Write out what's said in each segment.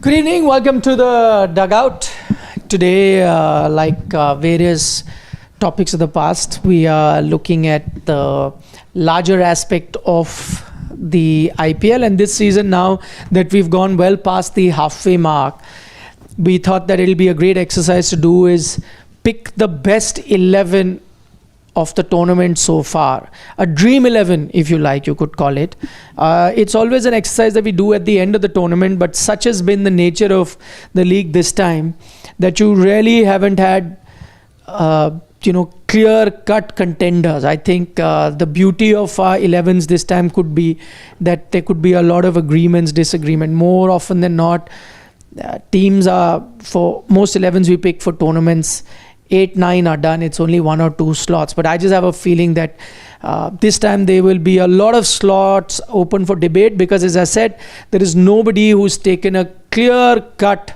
Good evening, welcome to the Dugout. Today, various topics of the past, we are looking at the larger aspect of the IPL, and this season, now that we've gone well past the halfway mark, we thought that it'll be a great exercise to do is pick the best 11 of the tournament so far. A dream 11, if you like, you could call it. It's always an exercise that we do at the end of the tournament, but such has been the nature of the league this time that you really haven't had clear-cut contenders. I think the beauty of our 11s this time could be that there could be a lot of agreements, disagreement. More often than not, teams are, for most 11s we pick for tournaments, 8, 9 are done. It's only 1 or 2 slots. But I just have a feeling that this time there will be a lot of slots open for debate because, as I said, there is nobody who's taken a clear-cut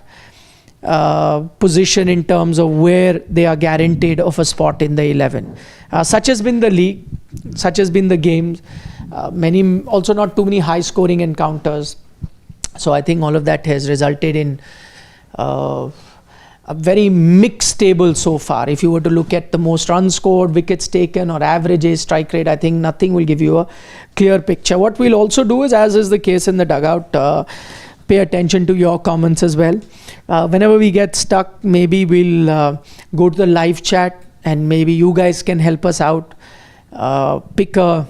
position in terms of where they are guaranteed of a spot in the 11. Such has been the league, such has been the games. Also not too many high-scoring encounters. So I think all of that has resulted in a very mixed table so far. If you were to look at the most runs scored, wickets taken, or averages, strike rate, I think nothing will give you a clear picture. What we'll also do is, as is the case in the Dugout, pay attention to your comments as well. Whenever we get stuck, maybe we'll go to the live chat and maybe you guys can help us out. Pick a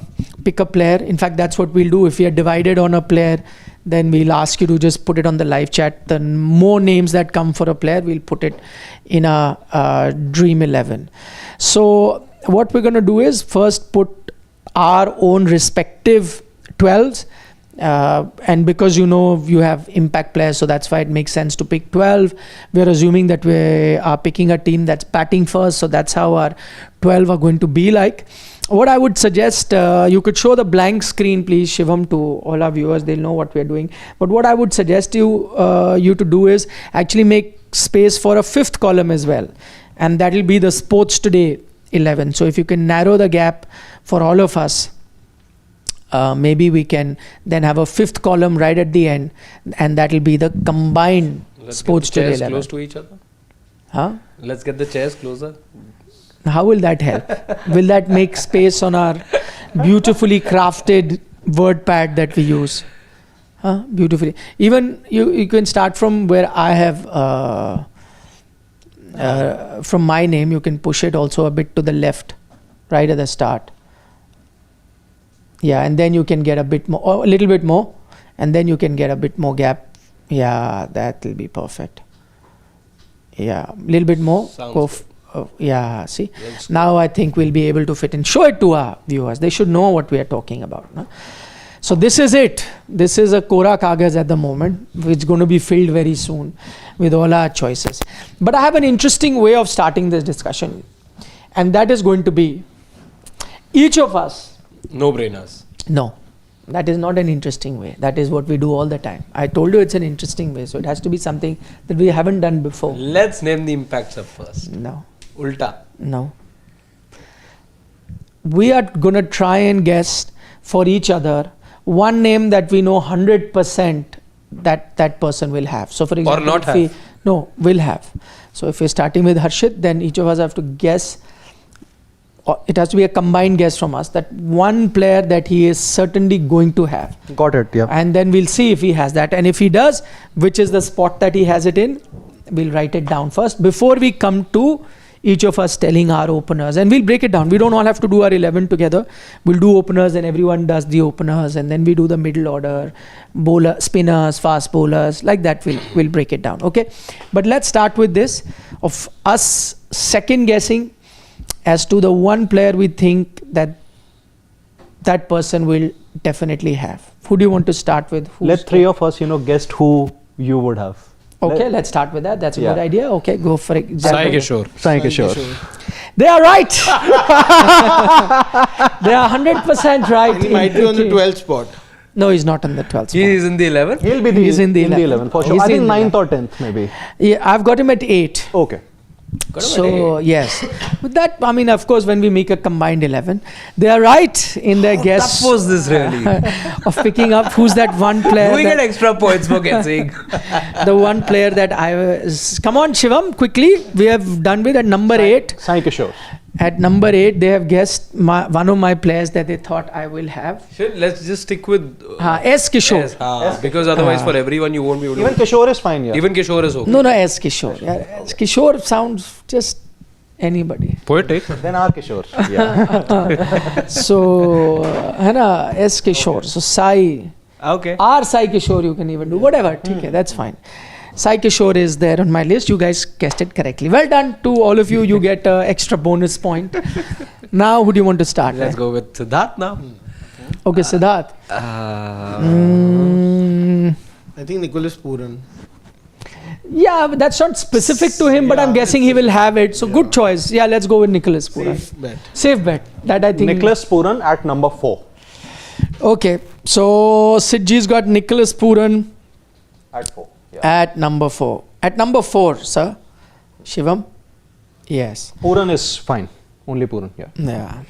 player. In fact, that's what we'll do. If we are divided on a player, then we'll ask you to just put it on the live chat. The more names that come for a player, we'll put it in a Dream 11. So what we're going to do is first put our own respective 12s. And because you have impact players, so that's why it makes sense to pick 12. We're assuming that we are picking a team that's batting first, so that's how our 12 are going to be like. What I would suggest, you could show the blank screen, please, Shivam, to all our viewers. They'll know what we're doing. But what I would suggest you to do is actually make space for a 5th column as well. And that will be the Sports Today 11. So if you can narrow the gap for all of us, maybe we can then have a 5th column right at the end. And that will be the combined Sports Today 11. Let's get the chairs close to each other. Huh? Let's get the chairs closer. How will that help? Will that make space on our beautifully crafted word pad that we use? Beautifully. Even you can start from where I have, from my name, you can push it also a bit to the left, right at the start. Yeah, and then you can get a bit more, or a little bit more, and then you can get a bit more gap. Yeah, that will be perfect. Yeah, a little bit more. Yeah, see, now I think we'll be able to fit in. Show it to our viewers. They should know what we are talking about. No? So this is it. This is a Kora Kagaz at the moment, which is going to be filled very soon with all our choices. But I have an interesting way of starting this discussion. And that is going to be each of us. No-brainers. No, that is not an interesting way. That is what we do all the time. I told you it's an interesting way. So it has to be something that we haven't done before. Let's name the impacts up first. No. Ulta. No. We are going to try and guess for each other one name that we know 100% that person will have. So for example, or not have. Will have. So if we're starting with Harshit, then each of us have to guess. It has to be a combined guess from us that one player that he is certainly going to have. Got it, yeah. And then we'll see if he has that. And if he does, which is the spot that he has it in, we'll write it down first before we come to each of us telling our openers. And we'll break it down. We don't all have to do our 11 together. We'll do openers and everyone does the openers. And then we do the middle order, bowler, spinners, fast bowlers. Like that, we'll break it down. Okay. But let's start with this of us second guessing as to the one player we think that person will definitely have. Who do you want to start with? Let 3 of us, guessed who you would have. Okay, let's start with that. That's a good idea. Okay, go for it. Sai Kishore. They are right. They are 100% right. He might be on the 12th spot. No, he's not on the 12th spot. He is in the 11th? He's in the 11th for sure. I think 9th or 10th maybe. Yeah, I've got him at 8. Okay. So yes, with that, I mean, of course, when we make a combined 11, they are right in their guess. Tough was this really? Of picking up who's that one player. Do we get extra points for guessing? The one player that I was. Come on, Shivam, quickly. We have done with at number 8. Sai Kishore. At number 8, they have guessed one of my players that they thought I will have. Let's just stick with S. Kishore. Yes, because otherwise for everyone you won't be able to. Even Kishore is fine, yeah. Even Kishore is okay. No, S. Kishore. Yeah, S. Kishore sounds just anybody. Poetic. Then R Kishore. Yeah. So, S. Kishore. So, Sai. Okay. R. Sai Kishore you can even do. Whatever. Okay, that's fine. Sai Kishore is there on my list. You guys guessed it correctly. Well done to all of you. You get an extra bonus point. Now, who do you want to start? Let's go with Siddharth now. Okay, Siddharth. I think Nicholas Pooran. Yeah, but that's not specific to him, but I'm guessing he will have it. So good choice. Yeah, let's go with Nicholas Pooran. Safe bet. Safe bet. That I think. Nicholas Pooran at number 4. Okay, so Sidji's got Nicholas Pooran At 4. Yeah. at number 4. At number 4, sir. Shivam? Yes. Pooran is fine. Only Pooran, yeah. Yeah.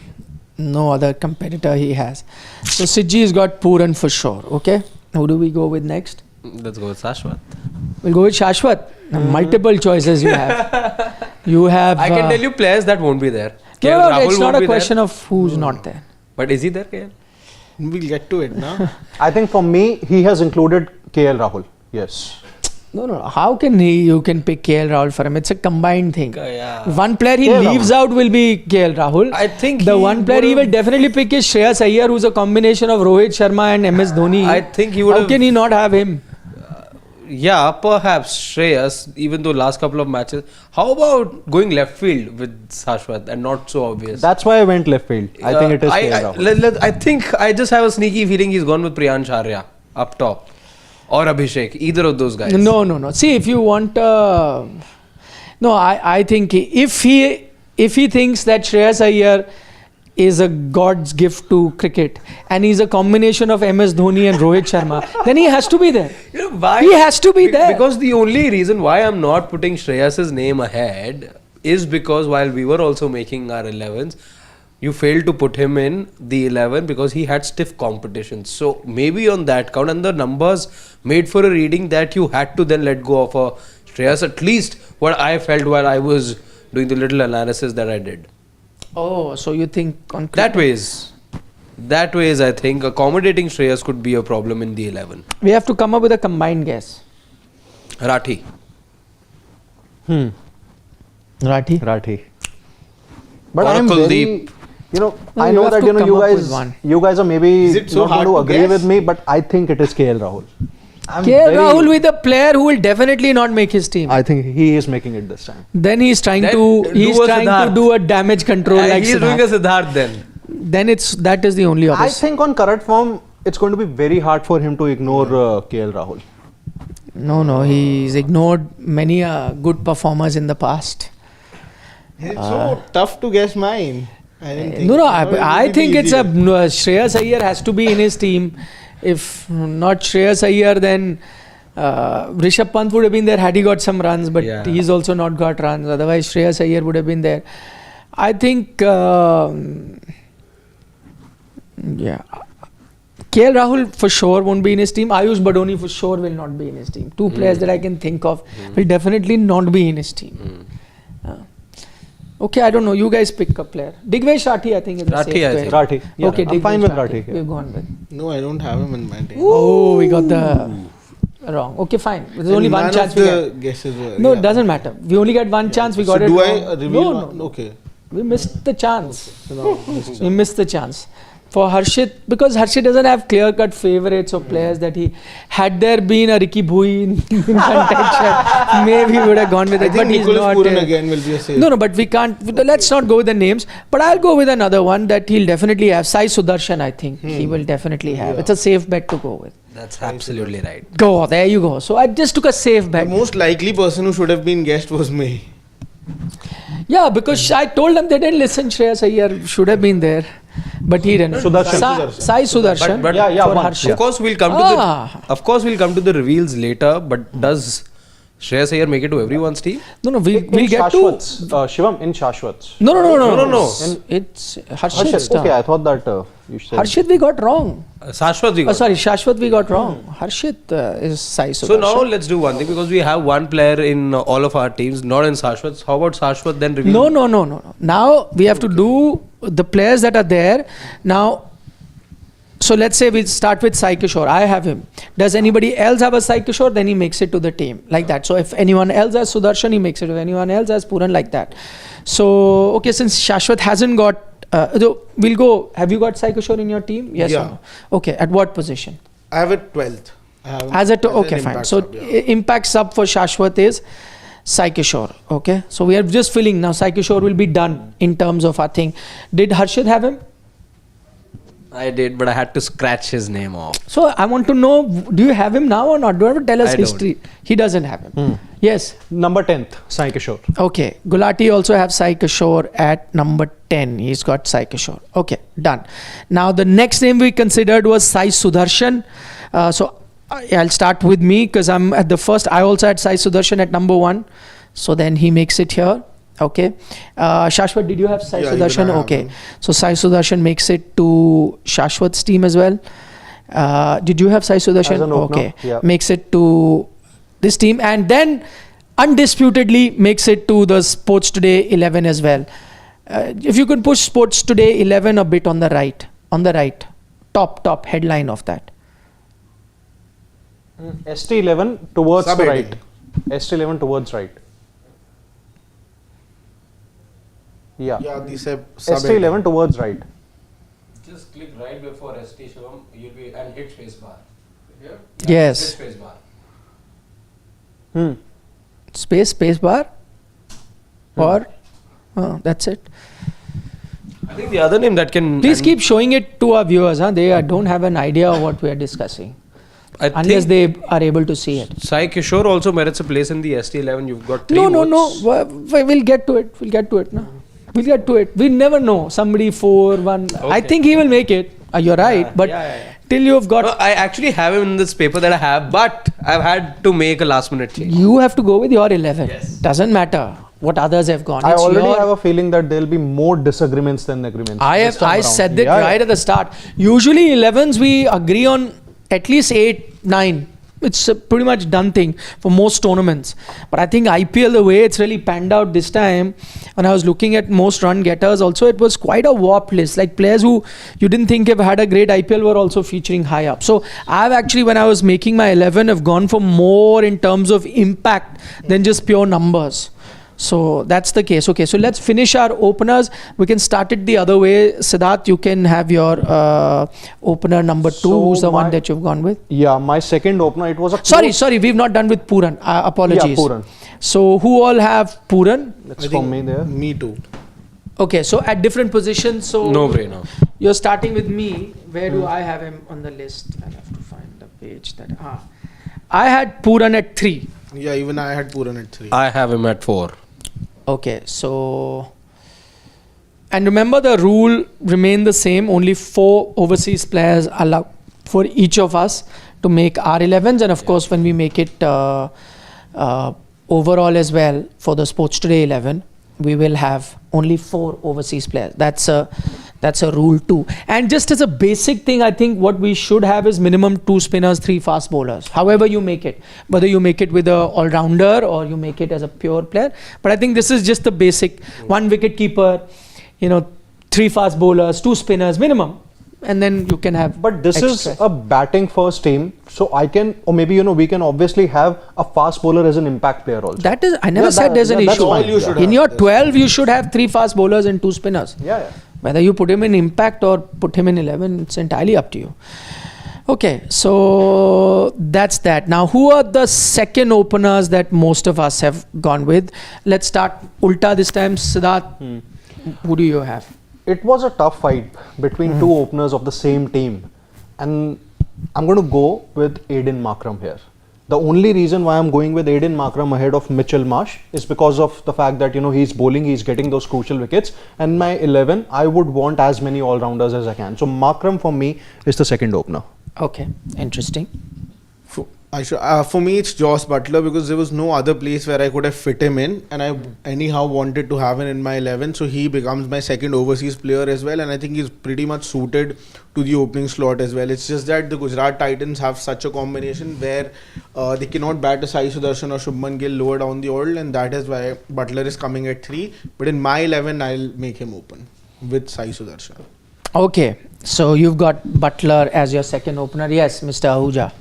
No other competitor he has. So Sidji's got Pooran for sure. Okay. Who do we go with next? Let's go with Shashwat. We'll go with Shashwat. Multiple choices you have. You have. I can tell you players that won't be there. No, Rahul it's won't not be a question there. of who's not there. But is he there, KL? We'll get to it now. I think for me, he has included KL Rahul. Yes. No. How can you can pick KL Rahul for him? It's a combined thing. Yeah. One player he KL leaves out will be KL Rahul. I think the he one player he will would've- definitely pick is Shreyas Iyer, who's a combination of Rohit Sharma and MS Dhoni. I think he would How have. can he not have him? Yeah, perhaps Shreyas, even though last couple of matches. How about going left field with Shashwat and not so obvious? That's why I went left field. I think it is KL Rahul. I think I just have a sneaky feeling he's gone with Priyansh Arya up top. Or Abhishek, either of those guys. No. See, if you want, I think if he thinks that Shreyas Iyer is a God's gift to cricket and he's a combination of MS Dhoni and Rohit Sharma, then he has to be there. You know why? He has to be there. Because the only reason why I'm not putting Shreyas's name ahead is because while we were also making our 11s, you failed to put him in the 11 because he had stiff competition. So maybe on that count, and the numbers made for a reading that you had to then let go of a Shreyas, at least what I felt while I was doing the little analysis that I did. Oh, so you think on That ways, I think accommodating Shreyas could be a problem in the 11. we have to come up with a combined guess. Rathi. Rathi. But Or I'm Kuldeep. very, No, I you know have that to come up with one. you guys are maybe Is it so not going hard to to agree guess? with me, but I think it is KL Rahul. KL Rahul with a player who will definitely not make his team. I think he is making it this time. Then he's trying Then to do a Siddharth. do a damage control like He's doing Siddharth. a Siddharth then. Then that is the only I obvious. think on current form, it's going to be very hard for him to ignore KL Rahul. No, he's ignored many good performers in the past. It's so tough to guess mine. I didn't think. I think it's Shreyas Iyer has to be in his team. If not Shreyas Iyer, then Rishabh Pant would have been there had he got some runs, but Yeah. he's also not got runs. Otherwise, Shreyas Iyer would have been there. I think, KL Rahul for sure won't be in his team. Ayush Badoni for sure will not be in his team. Two players that I can think of will definitely not be in his team. Okay, I don't know. You guys pick a player. Digvesh Rathi, I think is a Rathi, safe I bet. think. Rathi. Yeah, Okay, I'm fine with Digvesh Rathi. Yeah. We've gone with. No, I don't have him in my team. Oh, we got the wrong. Okay, fine. There's only one None chance of we the get. guesses were. No, yeah. it doesn't matter. We only get one chance. We got So it do wrong. I reveal No. one? Okay. We missed the chance. So now, We missed the chance. For Harshit, because Harshit doesn't have clear-cut favorites or players that he... Had there been a Ricky Bhui in contention, maybe we would have gone with I it. think But he's Nicholas not... Pooran again will be a safe. No, but we can't... Let's not go with the names. But I'll go with another one that he'll definitely have. Sai Sudarshan, I think. He will definitely have. Yeah. It's a safe bet to go with. That's absolutely right. Go, there you go. So I just took a safe The bet. most likely person who should have been guessed was me. Yeah, because I told them they didn't listen. Shreyas Iyer should have been there, but he didn't. Sudarshan. Sai Sudarshan. But Yeah, for one. Harshit. Of course, we'll come to the reveals later. But does Shreyas Iyer make it to everyone's team? No, we'll in get to. Shashwat's, Shivam, in Shashwat's. No. In- It's Harshit's Okay, turn. I thought that you said. Harshit we got wrong. Shashwat we got. Sorry, Shashwat we got wrong. Harshit is Sai Sudarshan. So now let's do one thing, because we have one player in all of our teams, not in Shashwat. How about Shashwat then reveal? No. Now we have to do the players that are there. Now, so let's say we start with Sai Kishore. I have him. Does anybody else have a Sai Kishore? Then he makes it to the team like that. So if anyone else has Sudarshan, he makes it. If anyone else has Puran, like that. So okay, since Shashwat hasn't got, we'll go. Have you got Sai Kishore in your team? Yes or Yeah. no? Okay. At what position? I have it 12th. I have him As a an okay, fine. impact So sub, yeah. impact sub for Shashwat is Sai Kishore. Okay. So we are just filling now. Sai Kishore will be done in terms of our thing. Did Harshit have him? I did, but I had to scratch his name off. So I want to know, do you have him now or not? Do you have to tell us I don't. history? He doesn't have him. Yes. Number 10th, Sai Kishore. Okay. Gulati also have Sai Kishore at number 10. He's got Sai Kishore. Okay. Done. Now the next name we considered was Sai Sudarshan. So I'll start with me because I'm at the first. I also had Sai Sudarshan at number 1. So then he makes it here. Okay. Shashwat, did you have Sai Yeah, even Sudarshan? I have Okay. him. So Sai Sudarshan makes it to Shashwat's team as well. Did you have Sai Sudarshan? As an opener, Okay. yeah. Makes it to this team and then undisputedly makes it to the Sports Today 11 as well. If you can push Sports Today 11 a bit on the right, top headline of that. ST11 towards the Sub-heading. right. ST11 towards right. Yeah. Yeah, these are ST11 towards right. Just click right before ST Shivam, you'll be and hit space bar. Here? Yes. Hit space bar. Space bar or that's it. I think the other name that can. Please keep showing it to our viewers. They don't have an idea of what we are discussing I unless think they are able to see it. Sai Kishore also merits a place in the ST11. You've got 3 No. votes. We'll get to it. No? We'll get to it. We never know. Somebody 4-1. I Okay. think he will make it. You're right. But till you've got. No, I actually have him in this paper that I have, but I've had to make a last minute change. You have to go with your 11. Yes. Doesn't matter what others have gone. I It's already your- have a feeling that there'll be more disagreements than agreements. this time I around. said that Yeah, right at the start. Usually 11s we agree on at least 8, 9. It's a pretty much done thing for most tournaments. But I think IPL, the way it's really panned out this time, when I was looking at most run getters also, it was quite a warped list. Like players who you didn't think have had a great IPL were also featuring high up. So I've actually, when I was making my 11, have gone for more in terms of impact than just pure numbers. So that's the case. Okay, so let's finish our openers. We can start it the other way. Siddharth, you can have your opener number 2. So Who's the one my- that you've gone with? Yeah, my second opener, it was a Sorry, we've not done with Puran. Apologies. Yeah, Puran. So who all have Puran? It's for me there. Me too. Okay, so at different positions. So No brainer. You're starting with me. Where do I have him on the list? I'll have to find the page that. I had Puran at 3. Yeah, even I had Puran at 3. I have him at 4. Okay, so and remember the rule remained the same. Only 4 overseas players allowed for each of us to make our 11s, and of course when we make it overall as well for the Sports Today 11, we will have only 4 overseas players. That's a rule too. And just as a basic thing, I think what we should have is minimum 2 spinners, 3 fast bowlers. However you make it, whether you make it with a all-rounder or you make it as a pure player. But I think this is just the basic 1 wicket keeper, 3 fast bowlers, 2 spinners minimum, and then you can have. But this extra. is a batting first team, so I can, or maybe we can obviously have a fast bowler as an impact player also. That is, I never Yeah, said there's an that's issue. fine, you should In have your this. 12, you should have 3 fast bowlers and 2 spinners. Yeah. Whether you put him in impact or put him in 11, it's entirely up to you. Okay, so that's that. Now, who are the second openers that most of us have gone with? Let's start Ulta this time. Siddharth, who do you have? It was a tough fight between 2 openers of the same team, and I'm going to go with Aiden Markram here. The only reason why I'm going with Aiden Markram ahead of Mitchell Marsh is because of the fact that he's bowling, he's getting those crucial wickets, and my 11 I would want as many all-rounders as I can. So Markram for me is the second opener. Okay, interesting. For me, it's Joss Butler because there was no other place where I could have fit him in, and I anyhow wanted to have him in my 11. So he becomes my second overseas player as well, and I think he's pretty much suited to the opening slot as well. It's just that the Gujarat Titans have such a combination where they cannot bat a Sai Sudarshan or Shubman Gill lower down the order, and that is why Butler is coming at 3. But in my 11, I'll make him open with Sai Sudarshan. Okay, so you've got Butler as your second opener. Yes, Mr. Ahuja.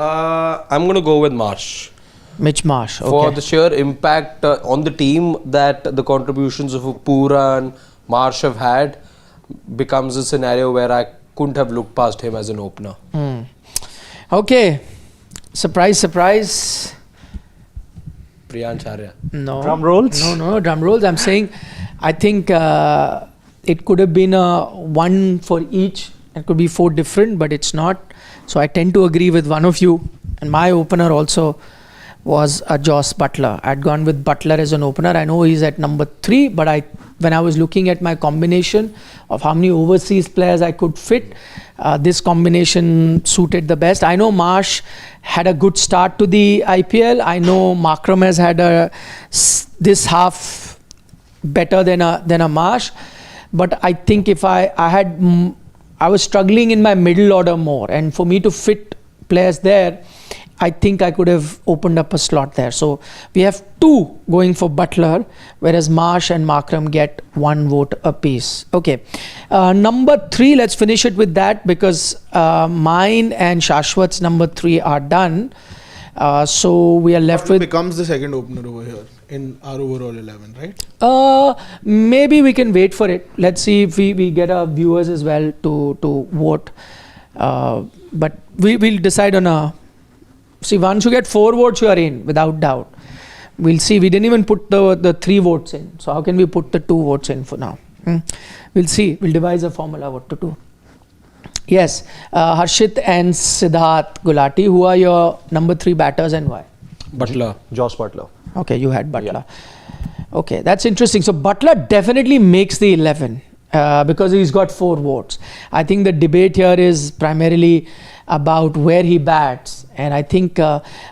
I'm going to go with Marsh. Mitch Marsh. Okay. For the sheer impact on the team that the contributions of Pura and Marsh have had, becomes a scenario where I couldn't have looked past him as an opener. Okay, surprise, surprise. Priyan Charya. No. Drum rolls? No, drum rolls. I'm saying, I think it could have been one for each. It could be 4 different, but it's not. So I tend to agree with one of you. And my opener also was Joss Butler. I'd gone with Butler as an opener. I know he's at number 3, but when I was looking at my combination of how many overseas players I could fit, this combination suited the best. I know Marsh had a good start to the IPL. I know Markram has had this half better than a Marsh. But I think if I was struggling in my middle order more, and for me to fit players there, I think I could have opened up a slot there. So we have 2 going for Butler, whereas Marsh and Markram get 1 vote apiece. Okay, number 3, let's finish it with that because mine and Shashwat's number 3 are done. So we are left with... becomes the second opener over here in our overall 11, right? Maybe we can wait for it. Let's see if we get our viewers as well to vote. But we'll decide on a... See, once you get 4 votes, you are in, without doubt. We'll see. We didn't even put the 3 votes in. So how can we put the 2 votes in for now? We'll see. We'll devise a formula what to do. Yes, Harshit and Siddharth Gulati, who are your number 3 batters and why? Butler. Joss Butler. Okay, you had Butler. Yeah. Okay, that's interesting. So Butler definitely makes the 11 because he's got 4 votes. I think the debate here is primarily about where he bats. And I think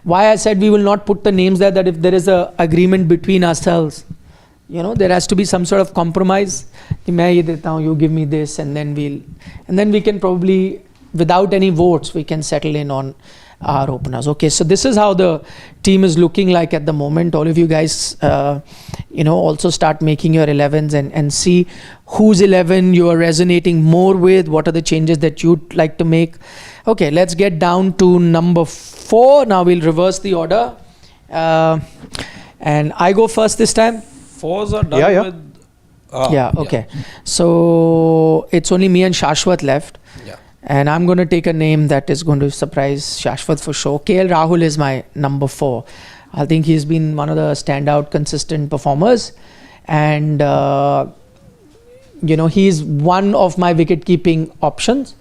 why I said we will not put the names there, that if there is a agreement between ourselves, there has to be some sort of compromise. You give me this, and then we can probably, without any votes, we can settle in on our openers. Okay, so this is how the team is looking like at the moment. All of you guys, also start making your 11s and see whose 11 you are resonating more with. What are the changes that you'd like to make? Okay, let's get down to number 4. Now we'll reverse the order. And I go first this time. 4s are done with... Okay. So it's only me and Shashwat left. Yeah. And I'm going to take a name that is going to surprise Shashwat for sure. KL Rahul is my number 4. I think he's been one of the standout, consistent performers. And, he's one of my wicket-keeping options.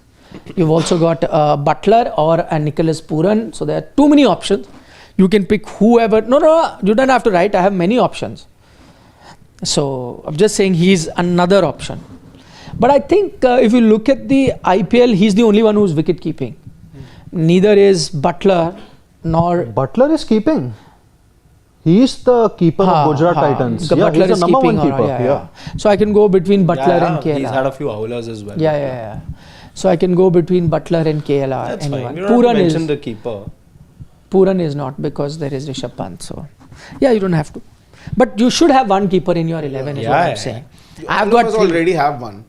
You've also got Butler or Nicholas Pooran. So there are too many options. You can pick whoever. No, you don't have to write. I have many options. So I'm just saying he's another option. But I think if you look at the IPL, he's the only one who's wicket keeping. Neither is Butler nor... Butler is keeping. He is the keeper of Gujarat Titans. Butler he's is the number keeping, 1 keeper. So I can go between Butler and KLR. He's had a few howlers as well. Yeah. So I can go between Butler and KLR. That's anyone. fine. You don't have to mention the keeper. Pooran is not because there is Rishabh Pant. So yeah, you don't have to. But you should have 1 keeper in your 11 is what I'm saying. I've got 3. Already have 1.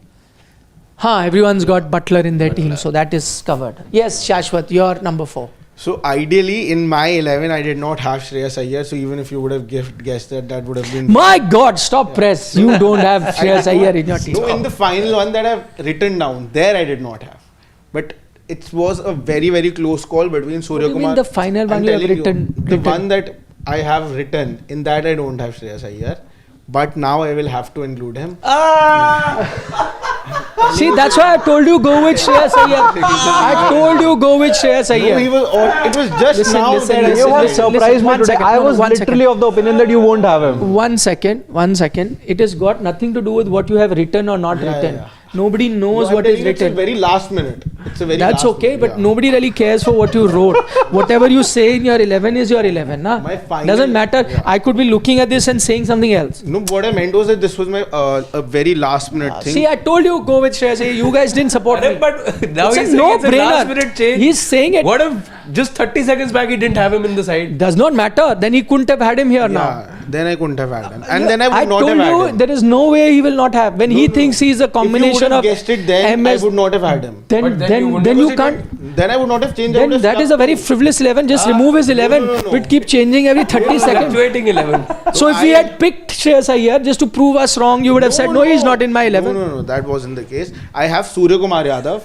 Everyone's got Butler in their team, so that is covered. Yes, Shashwat, you're number 4. So ideally, in my 11, I did not have Shreyas Iyer. So even if you would have guessed that would have been... My God, stop press. You don't have Shreyas Iyer in your team. No, in the final one that I've written down, there I did not have. But it was a very, very close call between Surya Kumar... What do you mean the final one you have written? The one that I have written, in that I don't have Shreyas Iyer. But now I will have to include him. See, that's why I told you go with Shreyas Iyer. I told you go with Shreyas Iyer. No, it was just now that You have surprised me today. I was literally of the opinion that you won't have him. One second. It has got nothing to do with what you have written or not written. Nobody knows No, I'm what is telling you, it's a written. very last minute. It's a very That's last okay, minute, but yeah. nobody really cares for what you wrote. Whatever you say in your 11 is your 11. Nah? My final- Doesn't matter. yeah. I could be looking at this and saying something else. No, what I meant was that this was my a very last minute thing. See, I told you go with Shreyas Iyer. You guys didn't support me. But now It's a he's saying it's a no-brainer. last minute change. He's saying it. What if just 30 seconds back he didn't have him in the side? Does not matter. Then he couldn't have had him here now. Yeah, then I couldn't have had him. And then I would not told have had you him. there is no way he will not have. When he thinks he's a combination if you would have of guessed it then, MS, I would not have had him. then But then then, you wouldn't then because you it can't. Then I would not have changed. I would Then have that is a stuck very to- frivolous 11. Just remove his 11. no. We'd keep changing every 30 seconds. Fluctuating 11. So if we had picked Shreyas Iyer just to prove us wrong, you would have said, no, he's not in my 11. No, that wasn't the case. I have Surya Kumar Yadav.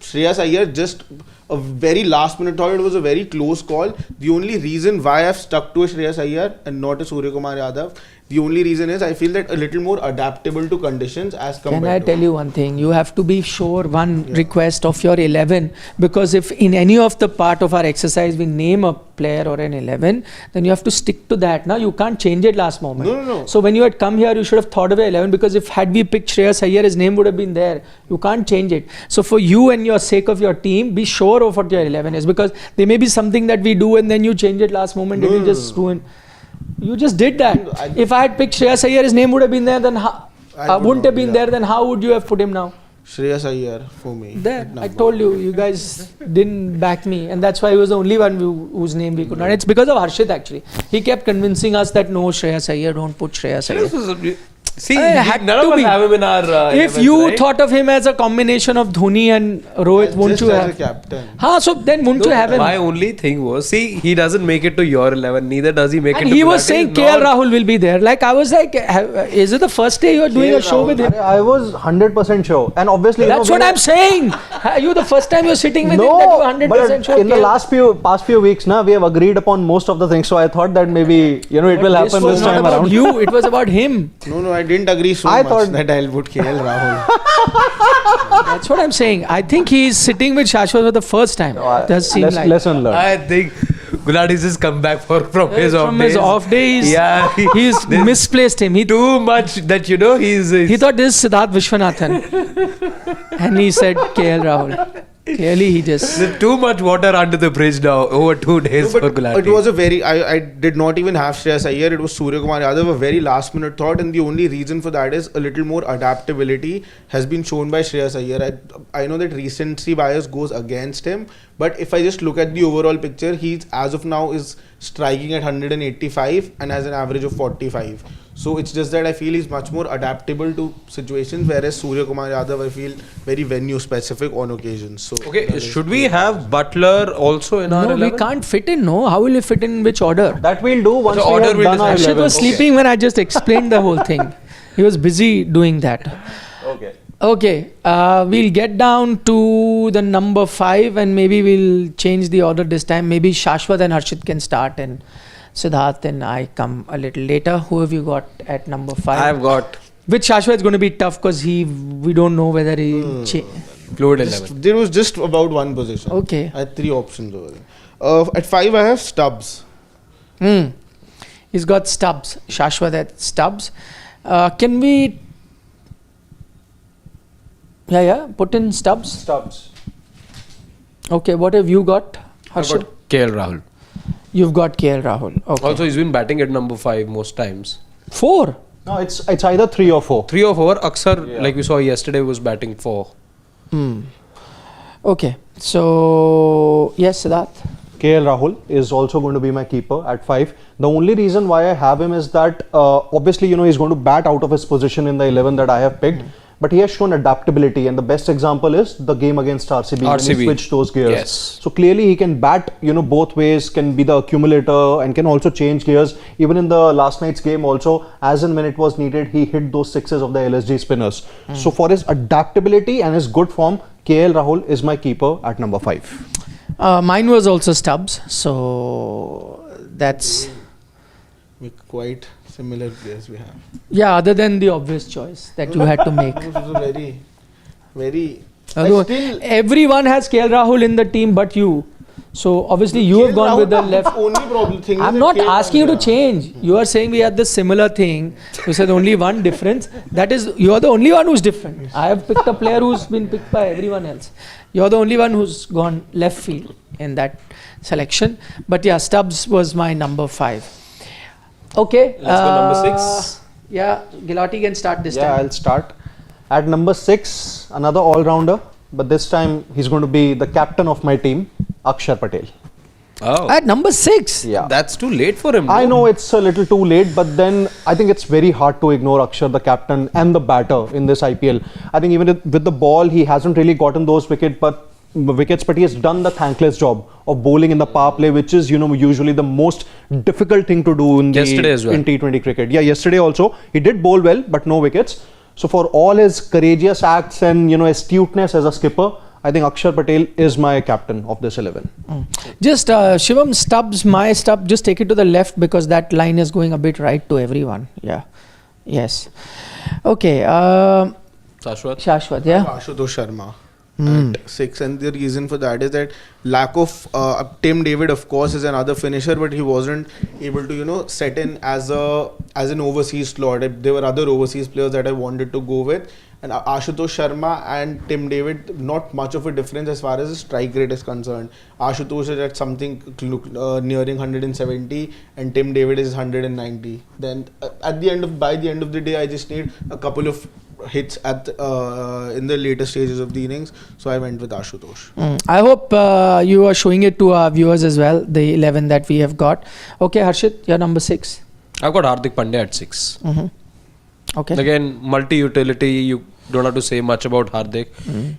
Shreyas Iyer, just a very last minute thought. It was a very close call. The only reason why I've stuck to a Shreyas Iyer and not a Surya Kumar Yadav, the only reason is I feel that a little more adaptable to conditions as compared Can I to... tell you one thing? You have to be sure one request of your 11, because if in any of the part of our exercise we name a player or an 11, then you have to stick to that. Now you can't change it last moment. No. So when you had come here, you should have thought of a 11, because if had we picked Shreyas Iyer, his name would have been there. You can't change it. So for you and your sake of your team, be sure of what your 11 is, because there may be something that we do and then you change it last moment. It will just ruin. You just did that. If I had picked Shreyas Iyer, his name would have been there. Then wouldn't have been there. Then how would you have put him now? Shreyas Iyer for me. There, at I number told you, you guys didn't back me, and that's why he was the only one whose name we could not. It's because of Harshit actually. He kept convincing us that no, Shreyas Iyer, don't put Shreyas Iyer. See, I had none of to us be. have him in our. If 11th, you right? thought of him as a combination of Dhoni and Rohit, won't Just you as have? a captain. So then won't you have him? My only thing was, see, he doesn't make it to your 11, neither does he make And it to he was Gulati. saying He's KL not- Rahul will be there. Like I was like, is it the first day you are doing a show with him? I was 100% sure, and obviously That's what I'm saying. You the first time you're sitting with him, that you 100% but sure. in the past few weeks, we have agreed upon most of the things. So I thought that maybe it will This happen was this not time about around. you. It was about him. No, I didn't agree so I much thought- that I'll put KL Rahul. That's what I'm saying. I think he's sitting with Shashwat for the first time. Does seem like. Lesson learned. I think Gulati's just come back from his off From days. his off days, Yeah, he's misplaced him. He too much that he thought this is Siddharth Vishwanathan, and he said KL Rahul. Clearly, he just. There's too much water under the bridge now over 2 days for But Gulati. it was a very, I did not even have Shreyas Iyer, it was Surya Kumar Yadav, a very last minute thought, and the only reason for that is a little more adaptability has been shown by Shreyas Iyer. I know that recency bias goes against him, but if I just look at the overall picture, he's as of now is striking at 185 and has an average of 45. So it's just that I feel he's much more adaptable to situations, whereas Surya Kumar Yadav I feel very venue specific on occasions. So Okay, should we have Butler also in our No, 11? we can't fit in. No, how will we fit in which order? That we'll do once The we order have we'll done our decide. Harshit 11. was sleeping when I just explained the whole thing. He was busy doing that. Okay. Okay, we'll get down to the number 5 and maybe we'll change the order this time. Maybe Shashwat and Harshit can start and Siddharth and I come a little later. Who have you got at number 5? I've got With Shashwat, it's going to be tough because we don't know whether he. fluid 11. there was just about one position. Okay. I had 3 options over there. At 5 I have Stubbs. He's got Stubbs. Shashwat at Stubbs. Can we. Yeah, put in Stubbs. Stubbs. Okay, what have you got, I've Harshit? got KL Rahul. You've got KL Rahul. Okay. Also, he's been batting at number 5 most times. 4. No, it's either 3 or 4. 3 or 4. Aksar, like we saw yesterday, was batting 4. Okay, so yes, Siddharth. KL Rahul is also going to be my keeper at 5. The only reason why I have him is that obviously he's going to bat out of his position in the 11 that I have picked. But he has shown adaptability, and the best example is the game against RCB when he switched those gears. Yes. So clearly he can bat, both ways, can be the accumulator and can also change gears. Even in the last night's game also, as and when it was needed, he hit those sixes of the LSG spinners. So for his adaptability and his good form, KL Rahul is my keeper at number 5. Mine was also Stubbs, so that's Quite similar players we have. other than the obvious choice that you had to make. This was a very, very. Everyone has KL Rahul in the team but you. So obviously you have gone with the left. Only problem thing. I'm not asking you to change. You are saying we had the similar thing. You said only one difference. That is, you are the only one who's different. I have picked a player who's been picked by everyone else. You're the only one who's gone left field in that selection. But yeah, Stubbs was my number 5. Okay. Let's go number 6. Yeah, Gilati can start this Yeah, time. I'll start. At number 6, another all-rounder, but this time he's going to be the captain of my team, Akshar Patel. Oh, At number 6. Yeah. that's too late for him. I no? know it's a little too late, but then I think it's very hard to ignore Akshar, the captain and the batter in this IPL. I think even with the ball, he hasn't really gotten those wickets, but he has done the thankless job of bowling in the power play, which is, usually the most difficult thing to do in Yesterday as well. in T20 cricket. Yeah, yesterday also he did bowl well, but no wickets. So for all his courageous acts and astuteness as a skipper, I think Akshar Patel is my captain of this 11. Just Shivam, Stubbs, my Stubbs, just take it to the left because that line is going a bit right to everyone. Yeah. Yes. Okay. Shashwat, yeah. Ashutosh Sharma at 6, and the reason for that is that lack of Tim David, of course, is another finisher, but he wasn't able to set in as an overseas slot. There were other overseas players that I wanted to go with, and Ashutosh Sharma and Tim David, not much of a difference as far as the strike rate is concerned. Ashutosh is at something nearing 170 and Tim David is 190. Then by the end of the day, I just need a couple of hits in the later stages of the innings, so I went with Ashutosh. I hope you are showing it to our viewers as well, the 11 that we have got. Okay, Harshit, you're number 6. I've got Hardik Pandya at 6. Okay. Again, multi-utility. You don't have to say much about Hardik.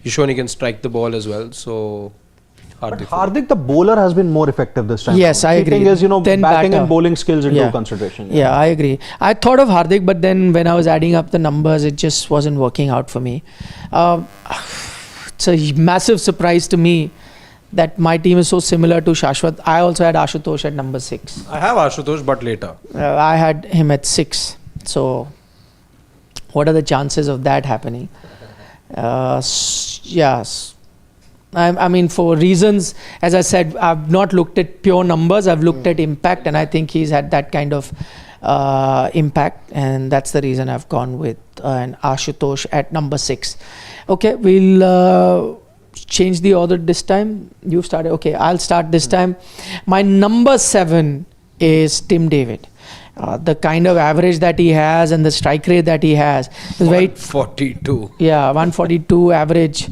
He's shown he can strike the ball as well. So But Hardik. Hardik, the bowler, has been more effective this time. Yes, I agree. Taking his, Then batting batter. and bowling skills into Yeah. consideration. Yeah, I agree. I thought of Hardik, but then when I was adding up the numbers, it just wasn't working out for me. It's a massive surprise to me that my team is so similar to Shashwat. I also had Ashutosh at number 6. I have Ashutosh, but later. I had him at 6. So, what are the chances of that happening? Yes. I mean, for reasons, as I said, I've not looked at pure numbers, I've looked at impact, and I think he's had that kind of impact, and that's the reason I've gone with an Ashutosh at number 6. Okay, we'll change the order this time. You started. Okay, I'll start this time. My number 7 is Tim David. The kind of average that he has and the strike rate that he has is very 42. yeah, 142 average,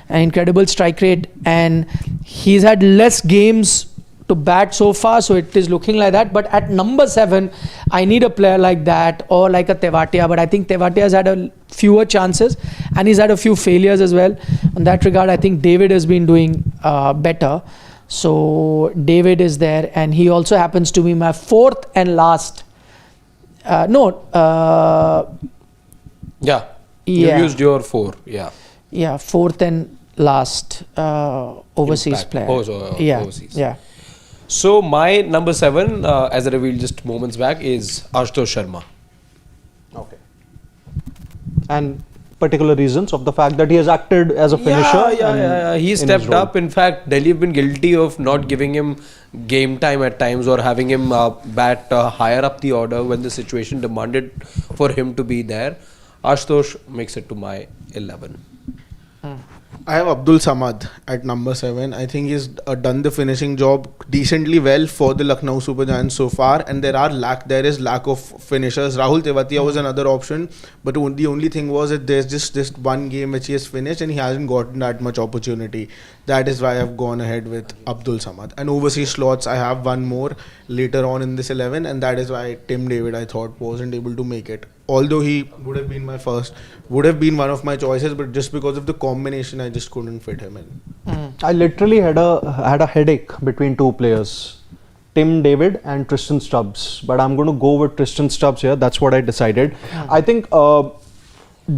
an incredible strike rate, and he's had less games to bat so far, so it is looking like that. But at number 7, I need a player like that or like a Tewatia, but I think Tewatia has had a fewer chances and he's had a few failures as well. In that regard, I think David has been doing better. So David is there, and he also happens to be my 4th and last. Yeah. You used your 4. Yeah. Yeah, 4th and last overseas Impact. player. Overseas. Yeah. So my number 7, as I revealed just moments back, is Ashutosh Sharma. Okay. And particular reasons of the fact that he has acted as a finisher. Yeah. He in his stepped role. up. In fact, Delhi have been guilty of not giving him game time at times or having him bat higher up the order when the situation demanded for him to be there. Ashutosh makes it to my 11. I have Abdul Samad at number 7. I think he's done the finishing job decently well for the Lucknow Super Giants so far, and there is lack of finishers. Rahul Tewatia was another option, but the only thing was that there's just this one game which he has finished and he hasn't gotten that much opportunity. That is why I've gone ahead with Abdul Samad. And overseas slots, I have one more later on in this 11, and that is why Tim David, I thought, wasn't able to make it. Although he would have been one of my choices, but just because of the combination, I just couldn't fit him in. I literally had a headache between two players, Tim David and Tristan Stubbs. But I'm going to go with Tristan Stubbs here. That's what I decided. I think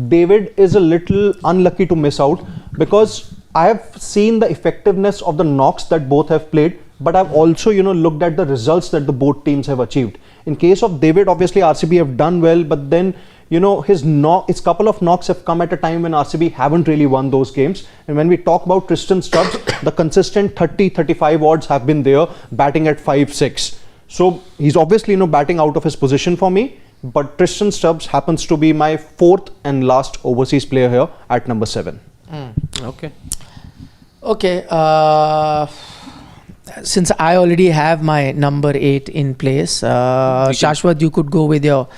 David is a little unlucky to miss out because I have seen the effectiveness of the knocks that both have played, but I've also looked at the results that the both teams have achieved. In case of David, obviously RCB have done well, but then his couple of knocks have come at a time when RCB haven't really won those games. And when we talk about Tristan Stubbs, the consistent 30-35 odds have been there, batting at 5-6. So he's obviously batting out of his position for me. But Tristan Stubbs happens to be my fourth and last overseas player here at number 7. Okay. Okay. Since I already have my number 8 in place, Shashwat, you could go with your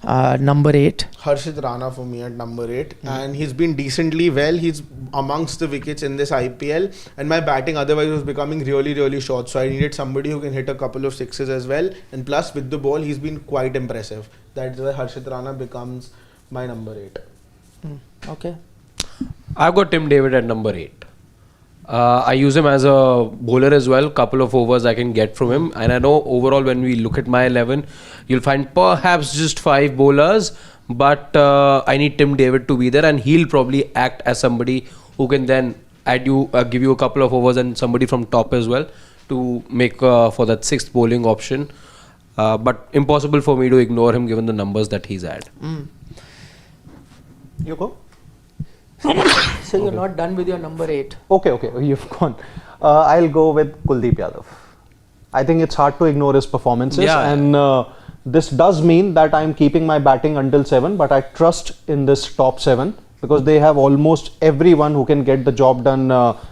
number 8. Harshit Rana for me at number 8, and he's been decently well. He's amongst the wickets in this IPL, and my batting otherwise was becoming really short, so I needed somebody who can hit a couple of sixes as well, and plus with the ball he's been quite impressive. That's why Harshit Rana becomes my number 8. Okay. I've got Tim David at number 8. I use him as a bowler as well. Couple of overs I can get from him, and I know overall when we look at my 11, you'll find perhaps just 5 bowlers, but I need Tim David to be there, and he'll probably act as somebody who can then give you a couple of overs and somebody from top as well to make for that 6th bowling option. But impossible for me to ignore him given the numbers that he's had. You go. So you're not done with your number 8. Okay, you've gone. I'll go with Kuldeep Yadav. I think it's hard to ignore his performances, and this does mean that I'm keeping my batting until 7, but I trust in this top 7 because they have almost everyone who can get the job done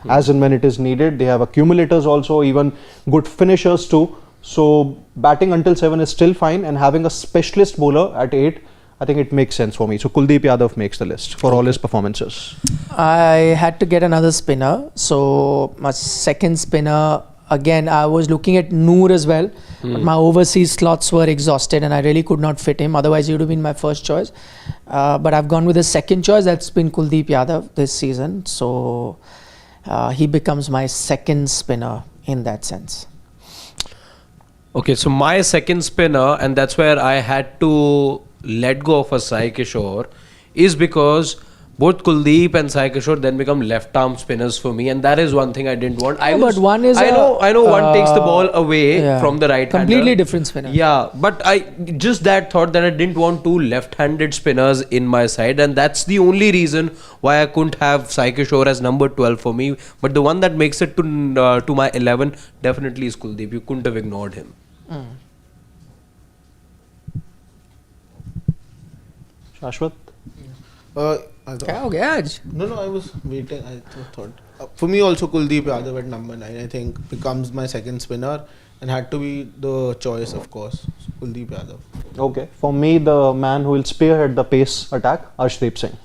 as and when it is needed. They have accumulators also, even good finishers too. So batting until 7 is still fine, and having a specialist bowler at 8, I think it makes sense for me. So Kuldeep Yadav makes the list for all his performances. I had to get another spinner. So my second spinner, again, I was looking at Noor as well. But my overseas slots were exhausted and I really could not fit him. Otherwise, he would have been my first choice. But I've gone with the second choice. That's been Kuldeep Yadav this season. So he becomes my second spinner in that sense. Okay, so my second spinner, and that's where I had to let go of a Sai Kishore, is because both Kuldeep and Sai Kishore then become left arm spinners for me, and that is one thing I didn't want. But one is I know one takes the ball away from the right hander. Completely different spinner. Yeah, but I just that thought that I didn't want 2 left-handed spinners in my side, and that's the only reason why I couldn't have Sai Kishore as number 12 for me. But the one that makes it to my 11 definitely is Kuldeep. You couldn't have ignored him. Shashwat? No, I was waiting. I thought for me also Kuldeep Yadav at number 9. I think becomes my second spinner and had to be the choice, of course. So Kuldeep Yadav. Okay, for me the man who will spearhead the pace attack, Arshdeep Singh.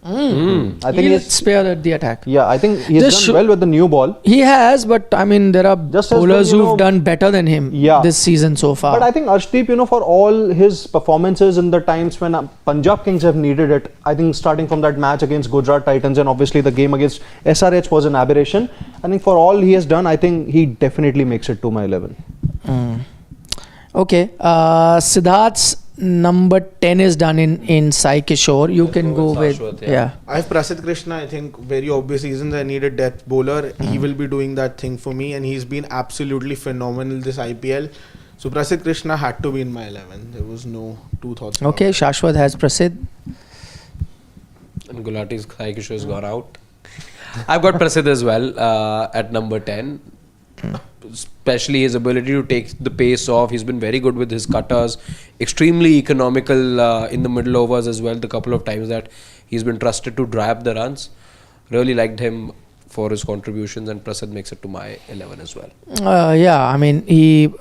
I think he'll spearhead the attack. Yeah, I think he's done well with the new ball. He has, but I mean there are bowlers who've done better than him this season so far. But I think Arshdeep, for all his performances in the times when Punjab Kings have needed it, I think starting from that match against Gujarat Titans and obviously the game against SRH was an aberration. I think for all he has done, I think he definitely makes it to my 11. Okay, Siddharth's number 10 is done in Sai Kishore. You can go with I have Prasidh Krishna. I think very obvious reasons I need a death bowler. He will be doing that thing for me, and he's been absolutely phenomenal this IPL. So Prasidh Krishna had to be in my 11. There was no two thoughts. Okay, Shashwat has Prasidh. And Gulati's Sai Kishore has gone out. I've got Prasidh as well at number 10. Especially his ability to take the pace off. He's been very good with his cutters, extremely economical in the middle overs as well. The couple of times that he's been trusted to dry up the runs. Really liked him for his contributions, and Prasidh makes it to my 11 as well. I mean he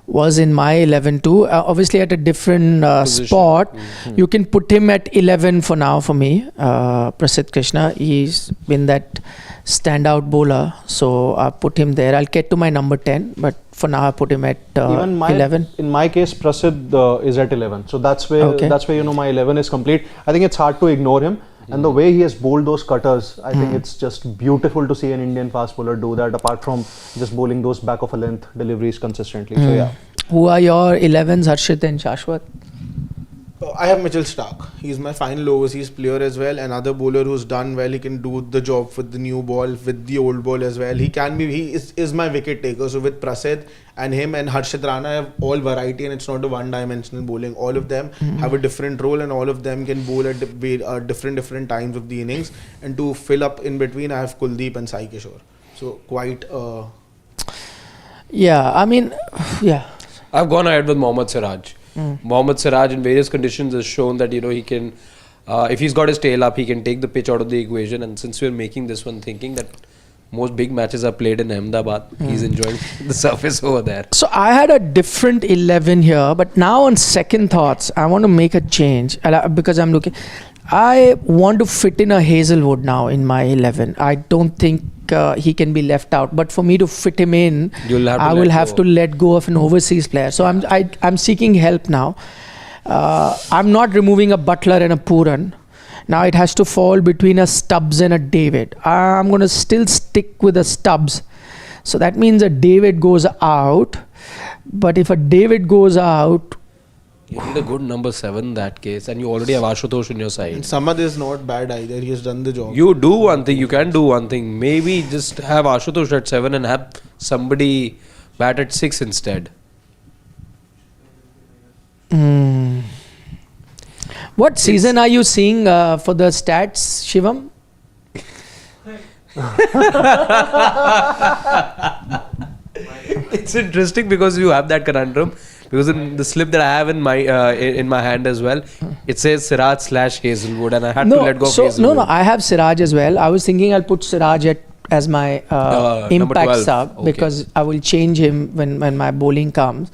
was in my 11 too. Obviously at a different spot. You can put him at 11 for now for me. Prasidh Krishna. He's been that standout bowler, so I put him there. I'll get to my number 10, but for now I put him at 11. In my case, Prasidh is at 11, so that's where my 11 is complete. I think it's hard to ignore him, and the way he has bowled those cutters, I think it's just beautiful to see an Indian fast bowler do that. Apart from just bowling those back of a length deliveries consistently. So yeah. Who are your 11s, Harshit and Shashwat? I have Mitchell Stark. He's my final overseas player as well. Another bowler who's done well. He can do the job with the new ball, with the old ball as well. He is my wicket taker. So with Prasid and him and Harshit Rana, I have all variety, and it's not a one-dimensional bowling. All of them have a different role, and all of them can bowl at different times of the innings. And to fill up in between, I have Kuldeep and Sai Kishore. So quite. Yeah, I mean, yeah. I've gone ahead with Mohammad Siraj. Mohammad Siraj in various conditions has shown that he can, if he's got his tail up, he can take the pitch out of the equation. And since we're making this one thinking that most big matches are played in Ahmedabad, he's enjoying the surface over there. So I had a different 11 here, but now on second thoughts, I want to make a change because I'm looking. I want to fit in a Hazelwood now in my 11. I don't think he can be left out, but for me to fit him in, I will have to let go of an overseas player. So I'm seeking help now. I'm not removing a Butler and a Pooran. Now it has to fall between a Stubbs and a David. I'm going to still stick with a Stubbs. So that means a David goes out. But if a David goes out, You need a good number 7 in that case, and you already have Ashutosh on your side. And Samad is not bad either. He has done the job. You do one thing, you can do one thing. Maybe just have Ashutosh at 7 and have somebody bat at 6 instead. what season are you seeing for the stats, Shivam? It's interesting because you have that conundrum. Because in the slip that I have in my hand as well, it says Siraj/Hazelwood, and I had to let go of Hazelwood. No, I have Siraj as well. I was thinking I'll put Siraj as my impact 12. sub because Okay. I will change him when my bowling comes.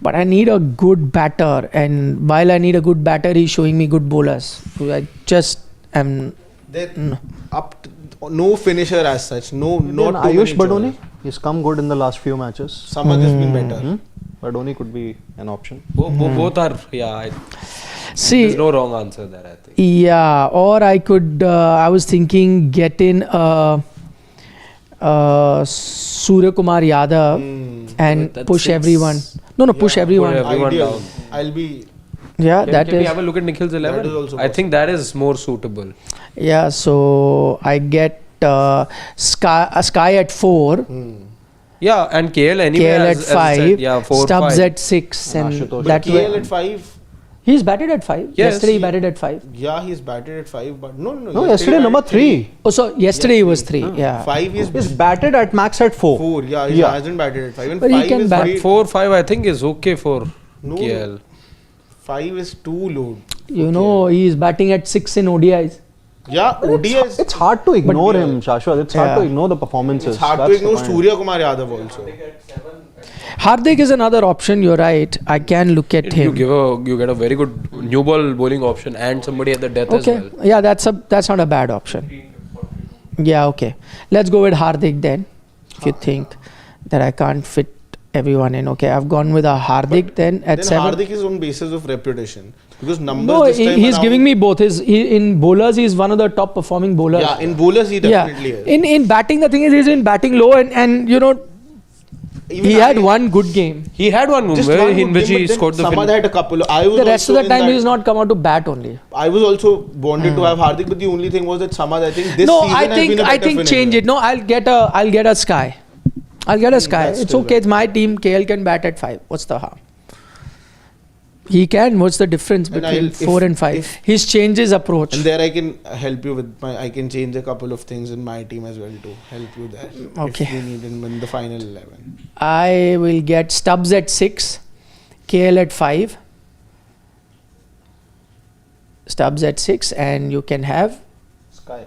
But I need a good batter, and while I need a good batter, he's showing me good bowlers. I just am. No finisher as such. Not too Ayush many Badoni, choices. he's come good in the last few matches. Samad has been better. Badoni could be an option. Both are, See, there's no wrong answer there, I think. yeah, or I could. I was thinking get in Surya Kumar Yadav and That's push 6. everyone. No, push everyone. Put everyone Ideal. down. I'll be. Yeah, Can that we is. have a look at Nikhil's 11? That is also I think that is more suitable. Yeah, so I get Sky at 4, Yeah, and KL anyway. KL at as I 5, said, yeah, 4, Stubbs 5. at 6, and Ashutosh. that KL way. at 5. He's batted at 5. Yes, Yesterday he he- batted at 5. Yeah, he's batted at 5, but no. No, yesterday number 3. Oh, so yesterday he was 3. Yeah. 5 is He's batted at max at 4. 4. Yeah, he hasn't batted at 5. And But he 5 can is bat very- 4, 5 I think is okay for No. KL. 5 is too low. You know, he is batting at 6 in ODIs. Yeah, ODIs. It's hard to ignore him, Shashwat. It's hard to ignore the performances. It's hard to That's the ignore point. Surya Kumar Yadav also. Hardik is another option, you're right. I can look at him. You get a very good new ball bowling option and somebody at the death as Okay. well. Yeah, that's not a bad option. Yeah, okay. Let's go with Hardik then. If you think that I can't fit everyone in. Okay, I've gone with a Hardik then at Then 7. Hardik is on basis of reputation. Because numbers No, this time he's around- giving me both. In bowlers, he's one of the top performing bowlers. Yeah, in bowlers he definitely is. In batting, the thing is, he's been batting low and you know, Even he had I- one good game. He had one just where one in good which game, he but then scored the Samad fin. had a couple. I was The rest of also the time, in he's that- not come out to bat only. I was also wanted to have Hardik, but the only thing was that Samad, I think this No, season I has think been a better change finisher. it. No, I'll get a Sky. I'll get a Sky. that's It's still okay. It's my team. KL can bat at 5. What's the harm? He can. What's the difference And between I'll- 4 and 5? He's changed his approach. And there I can help you with I can change a couple of things in my team as well to help you there. Okay. If you need in the final 11. I will get Stubbs at 6, KL at 5. Stubbs at 6, and you can have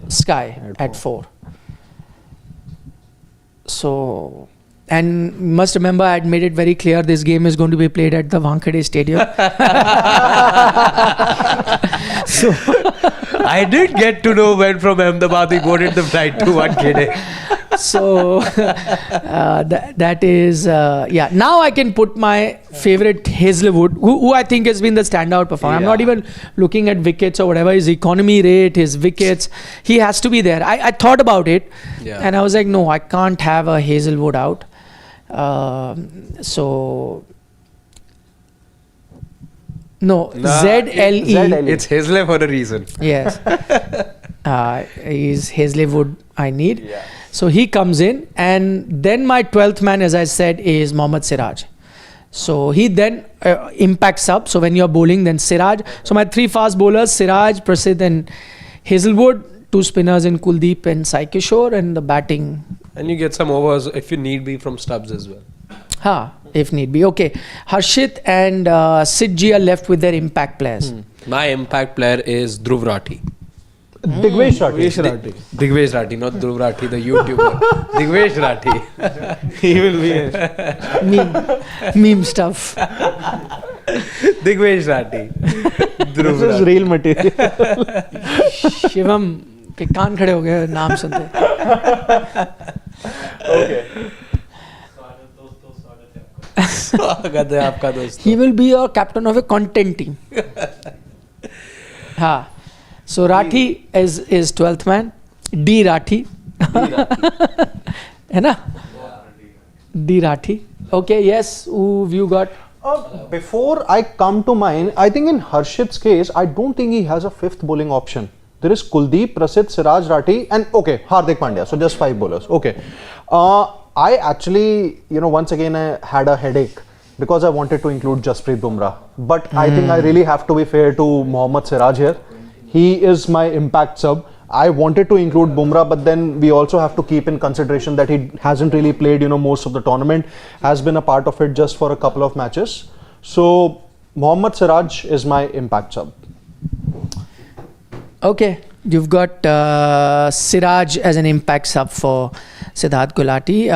Sky at 4. So, and must remember, I had made it very clear this game is going to be played at the Wankhede Stadium. So, I did get to know when from Ahmedabad we boarded the flight to Wankhede. so that is yeah. Now I can put my favorite Hazelwood, who I think has been the standout performer. I'm not Yeah. even looking at wickets or whatever. His economy rate, his wickets, he has to be there. I thought about it, Yeah. and I was like, no, I can't have a Hazelwood out. So No, Nah, ZLE. ZLE. It's Hazle for a reason. Yes. He's Hazlewood I need. So he comes in, and then my 12th man, as I said, is Mohammad Siraj. So he then impacts up. So when you're bowling, then Siraj. So my 3 fast bowlers, Siraj, Prasidh and Hazelwood. 2 spinners in Kuldeep and Sai Kishore, and the batting. And you get some overs if you need be from Stubbs as well. If need be. Okay. Harshit and Sidji are left with their impact players. My impact player is Dhruv Rathi. Digvesh Rathi. Digvesh Rathi, not Dhruv Rathi, the YouTuber. Digvesh Rathi. He will be Meme stuff. Digvesh Rathi. Dhruv This is Rathi. real material. Shivam के कान खड़े हो गए नाम सुनते. स्वागत है आपका दोस्त. He will be a captain of a content team. So Rathi is 12th man. D Rathi. है ना? D Rathi. Okay, yes. Who you got? Before I come to mine, I think in Harshit's case, I don't think he has a 5th bowling option. There is Kuldeep, Prasidh, Siraj, Rathi, and okay, Hardik Pandya. So just 5 bowlers. Okay. I actually, once again, I had a headache because I wanted to include Jasprit Bumrah. But I think I really have to be fair to Mohammad Siraj here. He is my impact sub. I wanted to include Bumrah, but then we also have to keep in consideration that he hasn't really played, most of the tournament, has been a part of it just for a couple of matches. So Mohammad Siraj is my impact sub. Okay, you've got Siraj as an impact sub for Siddharth Gulati.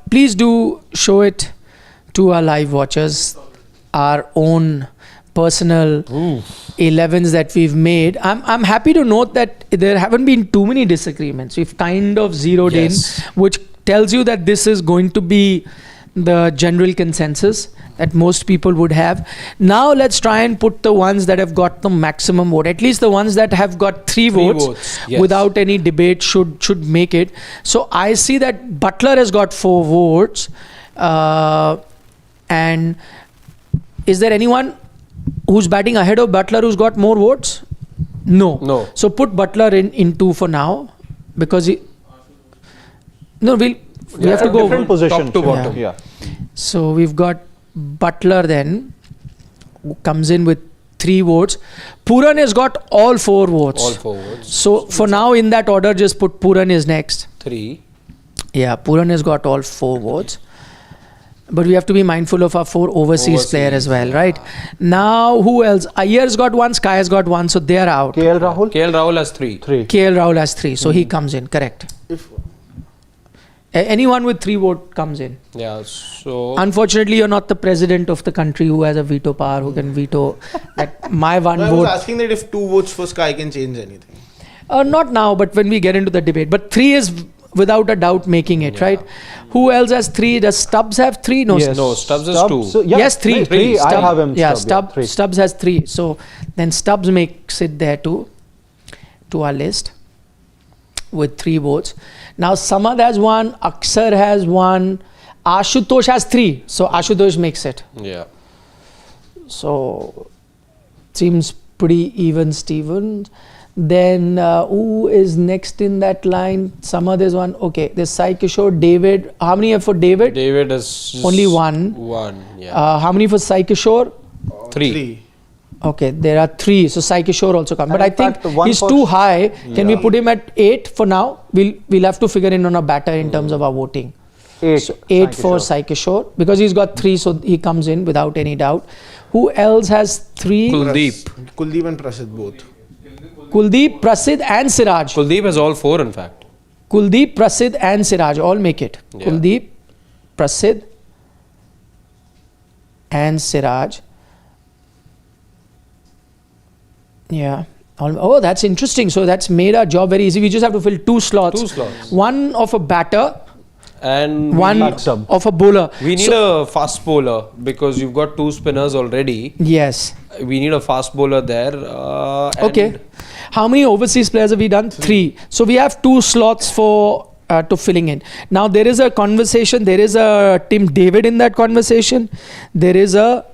Please do show it to our live watchers, our own personal 11s that we've made. I'm happy to note that there haven't been too many disagreements. We've kind of zeroed in, which tells you that this is going to be the general consensus that most people would have. Now let's try and put the ones that have got the maximum vote, at least the ones that have got 3 votes, yes. without any debate should make it. So I see that Butler has got 4 votes. And is there anyone who's batting ahead of Butler who's got more votes? No. So put Butler in 2 for now, because we have to go different position top to bottom. Yeah. So we've got Butler then, who comes in with 3 votes. Puran has got all 4 votes. All 4 votes. So for now, in that order, just put Puran is next. 3. Yeah, Puran has got all 4 votes. But we have to be mindful of our 4 overseas player as well, right? Now, who else? Ayer's got 1, Sky has got 1, so they're out. KL Rahul? KL Rahul has 3. KL Rahul has 3, so he comes in, correct. Anyone with 3 vote comes in. Yeah, so... Unfortunately, you're not the president of the country who has a veto power, who can veto that my 1 I vote. was asking that if 2 votes for Sky can change anything. Not now, but when we get into the debate. But 3 is without a doubt making it, right? Who else has 3? Does Stubbs have 3? No, Yes. No, Stubbs has 2. So, yeah, yes, 3. 3. I have him. Yeah, Stubbs, 3. Stubbs has 3. So then Stubbs makes it there too, to our list with 3 votes. Now Samad has 1, Aksar has 1, Ashutosh has 3. So Ashutosh makes it. Yeah. So seems pretty even, Steven. Then who is next in that line? Samad is 1. Okay, there's Sai Kishore, David. How many are for David? David is... Only 1. 1, yeah. How many for Sai Kishore? 3. Okay, there are 3. So Sai Kishore also comes. But I in think fact, one he's for- too high. Can we put him at 8 for now? We'll have to figure in on a batter in terms of our voting. 8. So 8 for Sai Kishore, because he's got 3, so he comes in without any doubt. Who else has 3? Kuldeep and Prasidh both. Kuldeep, Prasidh and Siraj. Kuldeep has all 4 in fact. Kuldeep, Prasidh and Siraj all make it. Yeah. Kuldeep, Prasidh and Siraj. Yeah. Oh, that's interesting. So that's made our job very easy. We just have to fill 2 slots. 2 slots. One of a batter, And one sub. of a bowler. we need a fast bowler because you've got 2 spinners already. Yes. We need a fast bowler there. Okay. How many overseas players have we done? 3. So we have 2 slots for to filling in. Now there is a conversation. There is a Tim David in that conversation. There is a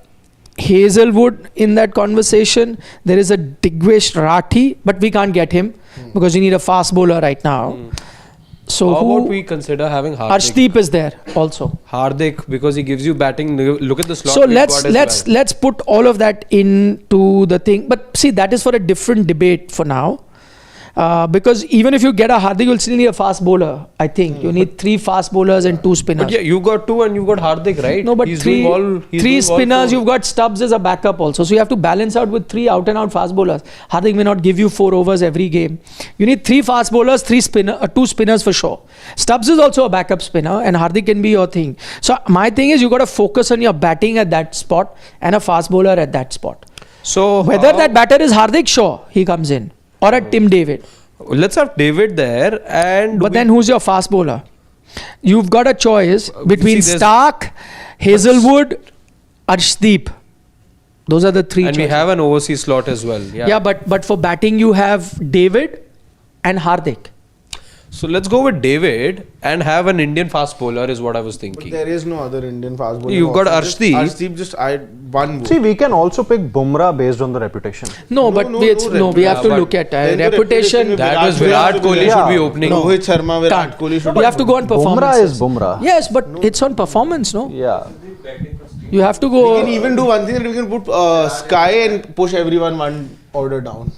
Hazelwood in that conversation. There is a Digvesh Rathi, but we can't get him because you need a fast bowler right now. So How who? about we consider having Hardik? Arshdeep is there also. Hardik, because he gives you batting. Look at the slot. So we've let's got as well. let's put all of that into the thing. But see, that is for a different debate for now. Because even if you get a Hardik, you'll still need a fast bowler. I think you need 3 fast bowlers and 2 spinners. But yeah, you got 2 and you got Hardik, right? No, but he's three doing all spinners. 4. You've got Stubbs as a backup also, so you have to balance out with 3 out and out fast bowlers. Hardik may not give you 4 overs every game. You need 3 fast bowlers, 2 spinners for sure. Stubbs is also a backup spinner, and Hardik can be your thing. So my thing is, you got to focus on your batting at that spot and a fast bowler at that spot. So Whether that batter is Hardik, sure, he comes in, or a Tim David. let's have David there, and But then who's your fast bowler? You've got a choice between see, there's- Stark, Hazelwood, Arshdeep. Those are the 3 and we choices. have an overseas slot as well. Yeah, but for batting you have David and Hardik. So let's go with David and have an Indian fast bowler is what I was But thinking. there is no other Indian fast bowler. You've got option. Arshdeep. Arshdeep just one vote. See, we can also pick Bumrah based on the reputation. No, but we have to but look at Then the reputation. with That was Virat Virat Kohli Kohli Yeah. should be opening. Rohit Sharma, Virat Can't. Kohli should. You have to go on performance. Bumrah is Bumrah. Yes, but it's on performance, no? Yeah. You have to We go. can even do one thing that we can put Sky and push everyone one order down.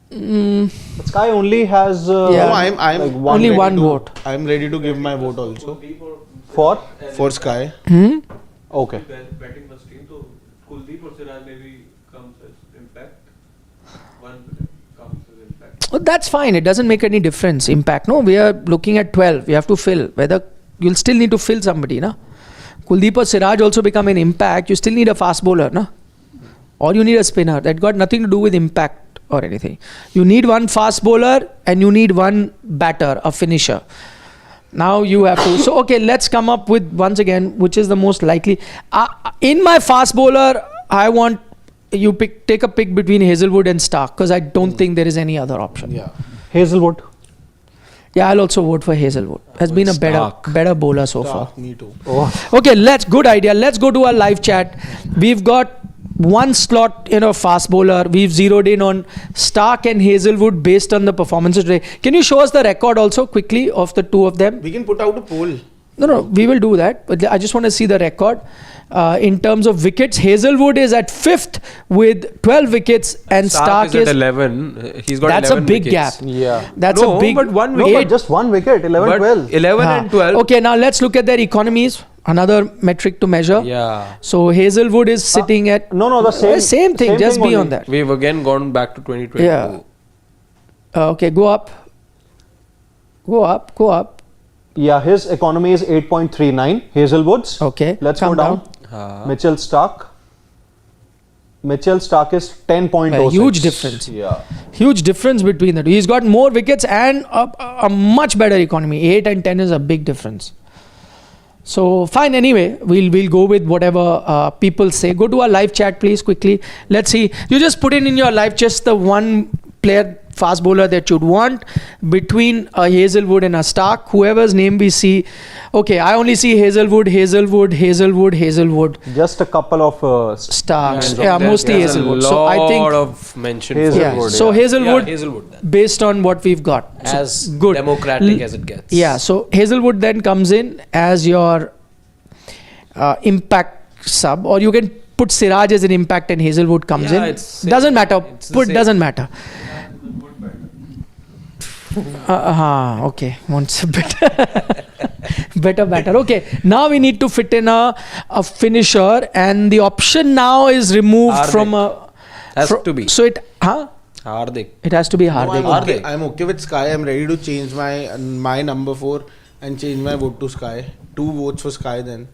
But Sky only has Yeah. No, I'm like Only ready one to- vote. I'm ready to give my vote also for Sky. okay. Batting first team, so Kuldeep or Siraj maybe comes as impact. One comes as impact. Oh, that's fine. It doesn't make any difference. Impact. No, we are looking at 12. We have to fill. Whether you'll still need to fill somebody, na? Kuldeep or Siraj also become an impact. You still need a fast bowler, na? Or you need a spinner. That got nothing to do with impact or anything. You need one fast bowler and you need one batter, a finisher. Now you have to. So okay, let's come up with once again which is the most likely. In my fast bowler, I want you take a pick between Hazelwood and Stark because I don't think there is any other option. Yeah. Hazelwood. Yeah, I'll also vote for Hazelwood. Has been a Stark. better bowler so far. Me too. Oh, Okay, good idea. Let's go to our live chat. We've got one slot in a fast bowler. We've zeroed in on Stark and Hazelwood based on the performances today. Can you show us the record also quickly of the 2 of them? We can put out a poll. No, we will do that. But I just want to see the record. In terms of wickets, Hazelwood is at 5th with 12 wickets and Stark is at 11. He's got that's a 11 big wickets. gap. yeah. That's No, a big. but one No, wicket. but just one wicket, 11, But 12. 11 Haan. and 12. Okay, now let's look at their economies. Another metric to measure. Yeah. So Hazelwood is sitting at No, the same. thing. Just be only. on that. We've again gone back to 2022. Yeah. Okay, go up. Go up. Yeah, his economy is 8.39. Hazelwood's. Okay, Let's come go down. Mitchell Stark. Mitchell Stark is 10.06. A huge difference. Yeah. Huge difference between the two. He's got more wickets and a much better economy. 8 and 10 is a big difference. So fine. Anyway, we'll go with whatever people say. Go to our live chat, please, quickly. Let's see. You just put in your live just the one player fast bowler that you'd want between a Hazelwood and a Stark. Whoever's name we see. Okay, I only see Hazelwood. Just a couple of Starks. names. Yeah, mostly There's Hazelwood. A So I think. lot of mention. Hazelwood. Yeah. Hazelwood, So yeah. Hazelwood, Hazelwood then. based on what we've got. So As good. democratic as it gets. Yeah. So Hazelwood then comes in as your impact sub, or you can put Siraj as an impact and Hazelwood comes Yeah, in. it's same. Doesn't matter. It's the same. Doesn't matter. Okay. Wants a better batter. Okay. Now we need to fit in a finisher, and the option now is removed Hardik. from a. Has to be. So it. Hardik. It has to be No, Hardik. I'm okay with Sky. I'm ready to change my number 4 and change my vote to Sky. 2 votes for Sky then.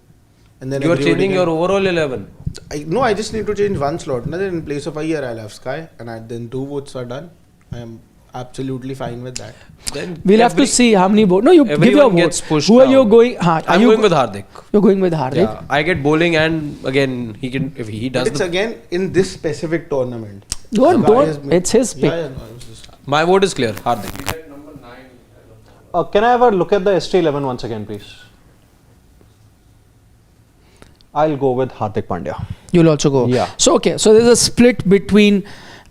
And then You are everybody changing can- your overall 11. I just need to change one slot. Then in place of Iyer, I'll have Sky, and then 2 votes are done. I am absolutely fine with that. Then We'll have to see how many votes. No, you give your everyone vote. gets pushed Who are down. you going? Are I'm you going with Hardik. You're going with Hardik. Yeah, I get bowling, and again he can if he does. But it's again in this specific tournament. Don't. Sky has been- It's his pick. Yeah, no, it's just- My vote is clear. Hardik. Can I have a look at the ST11 once again, please? I'll go with Hardik Pandya. You'll also go. Yeah. So okay. So there's a split between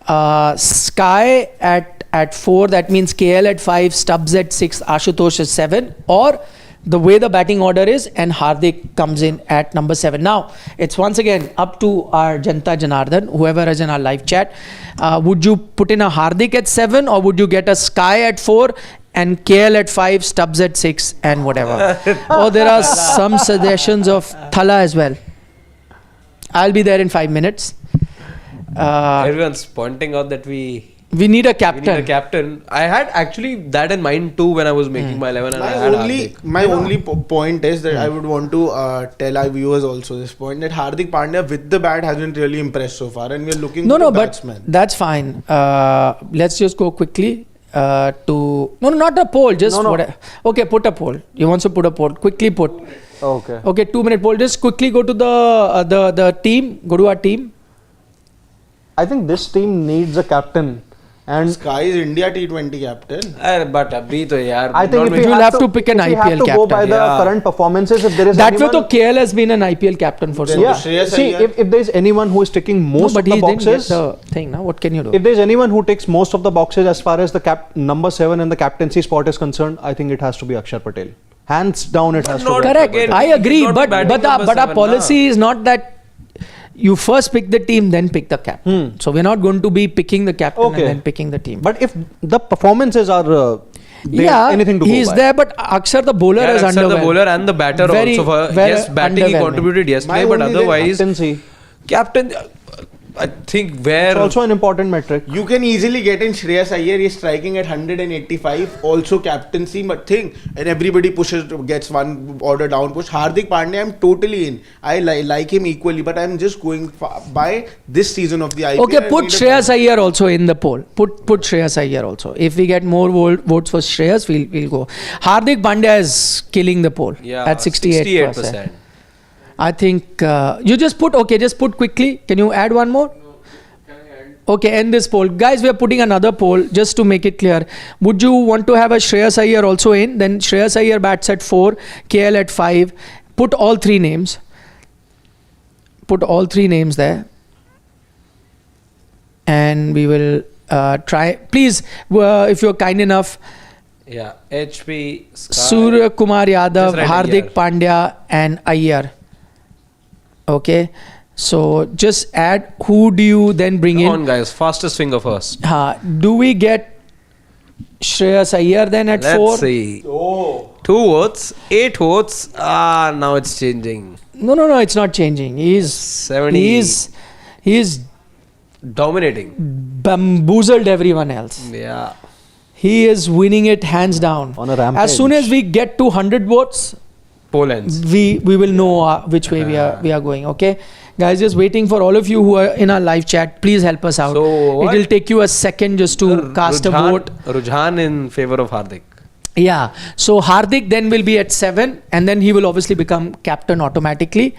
Sky at 4. That means KL at 5, Stubbs at 6, Ashutosh at 7, or the way the batting order is, and Hardik comes in at number 7. Now, it's once again up to our Janta Janardhan, whoever is in our live chat. Would you put in a Hardik at 7, or would you get a Sky at 4 and KL at 5, Stubbs at 6, and whatever? Or there are some suggestions of Thala as well. I'll be there in 5 minutes. Everyone's pointing out that we need a need captain. a captain. I had actually that in mind too when I was making my 11. And I had Hardik. My only point is that I would want to tell our viewers also this point that Hardik Pandya with the bat hasn't really impressed so far, and we're looking for a But batsman. that's fine. Let's just go quickly to not a poll, just whatever. Okay, put a poll. You want to put a poll? Quickly put. Okay, 2-minute poll. Just quickly go to the team. Go to our team. I think this team needs a captain. And Sky is India T20 captain. But abhi to yaar. I think if you have to pick an if we IPL have to go by captain, the current performances, if there is that way, anyone, to KL has been an IPL captain for so yeah. long. Shreyas See, Iyer. if there is anyone who is ticking most But of he the didn't get boxes, the thing. Now, what can you do? if there is anyone who ticks most of the boxes as far as the number 7 and the captaincy spot is concerned, I think it has to be Akshar Patel. Hands down, it has to not be. Correct. Again, I he's agree. not But batting number our 7 policy is not that you first pick the team, then pick the captain. So we're not going to be picking the captain and then picking the team. But if the performances are anything to he's go by. there, but Akshar the bowler is Akshar the underwhelmed. bowler and the batter Very, also. very Yes, batting he underwhelming. contributed yesterday, My but only otherwise, captaincy, captain. I think where it's also an important metric. You can easily get in Shreyas Iyer. He's striking at 185. Also captaincy, but thing, and everybody gets one order down push. Hardik Pandya, I'm totally in. I like him equally, but I'm just going by this season of the IPL. Okay, put Shreyas Iyer also in the poll. Put Shreyas Iyer also. If we get more votes for Shreyas, we'll go. Hardik Pandya is killing the poll at 68%. I think you just put quickly. Can you add one more? Okay, end this poll. Guys, we are putting another poll just to make it clear. Would you want to have a Shreyas Iyer also in? Then Shreyas Iyer bats at 4, KL at 5. Put all 3 names. Put all 3 names there. And we will try. Please, if you're kind enough, Yeah, HP, Sky. Surya Kumar Yadav, Just write Hardik Iyer. Pandya and Iyer. Okay, so just add. Who do you then bring Come in? on, guys, fastest finger first. Do we get Shreyas Iyer then at Let's 4? see. 2 votes, 8 votes. Now it's changing. No, it's not changing. He's 70. He's Dominating. bamboozled everyone else. Yeah. He is winning it hands down. On a rampage. As soon as we get to 100 votes, Poland's. we will know which way we are going. Okay, guys, just waiting for all of you who are in our live chat. Please help us out. So it what? will take you a second just to cast a vote. Rujhan in favor of Hardik. Yeah, so Hardik then will be at 7, and then he will obviously become captain automatically.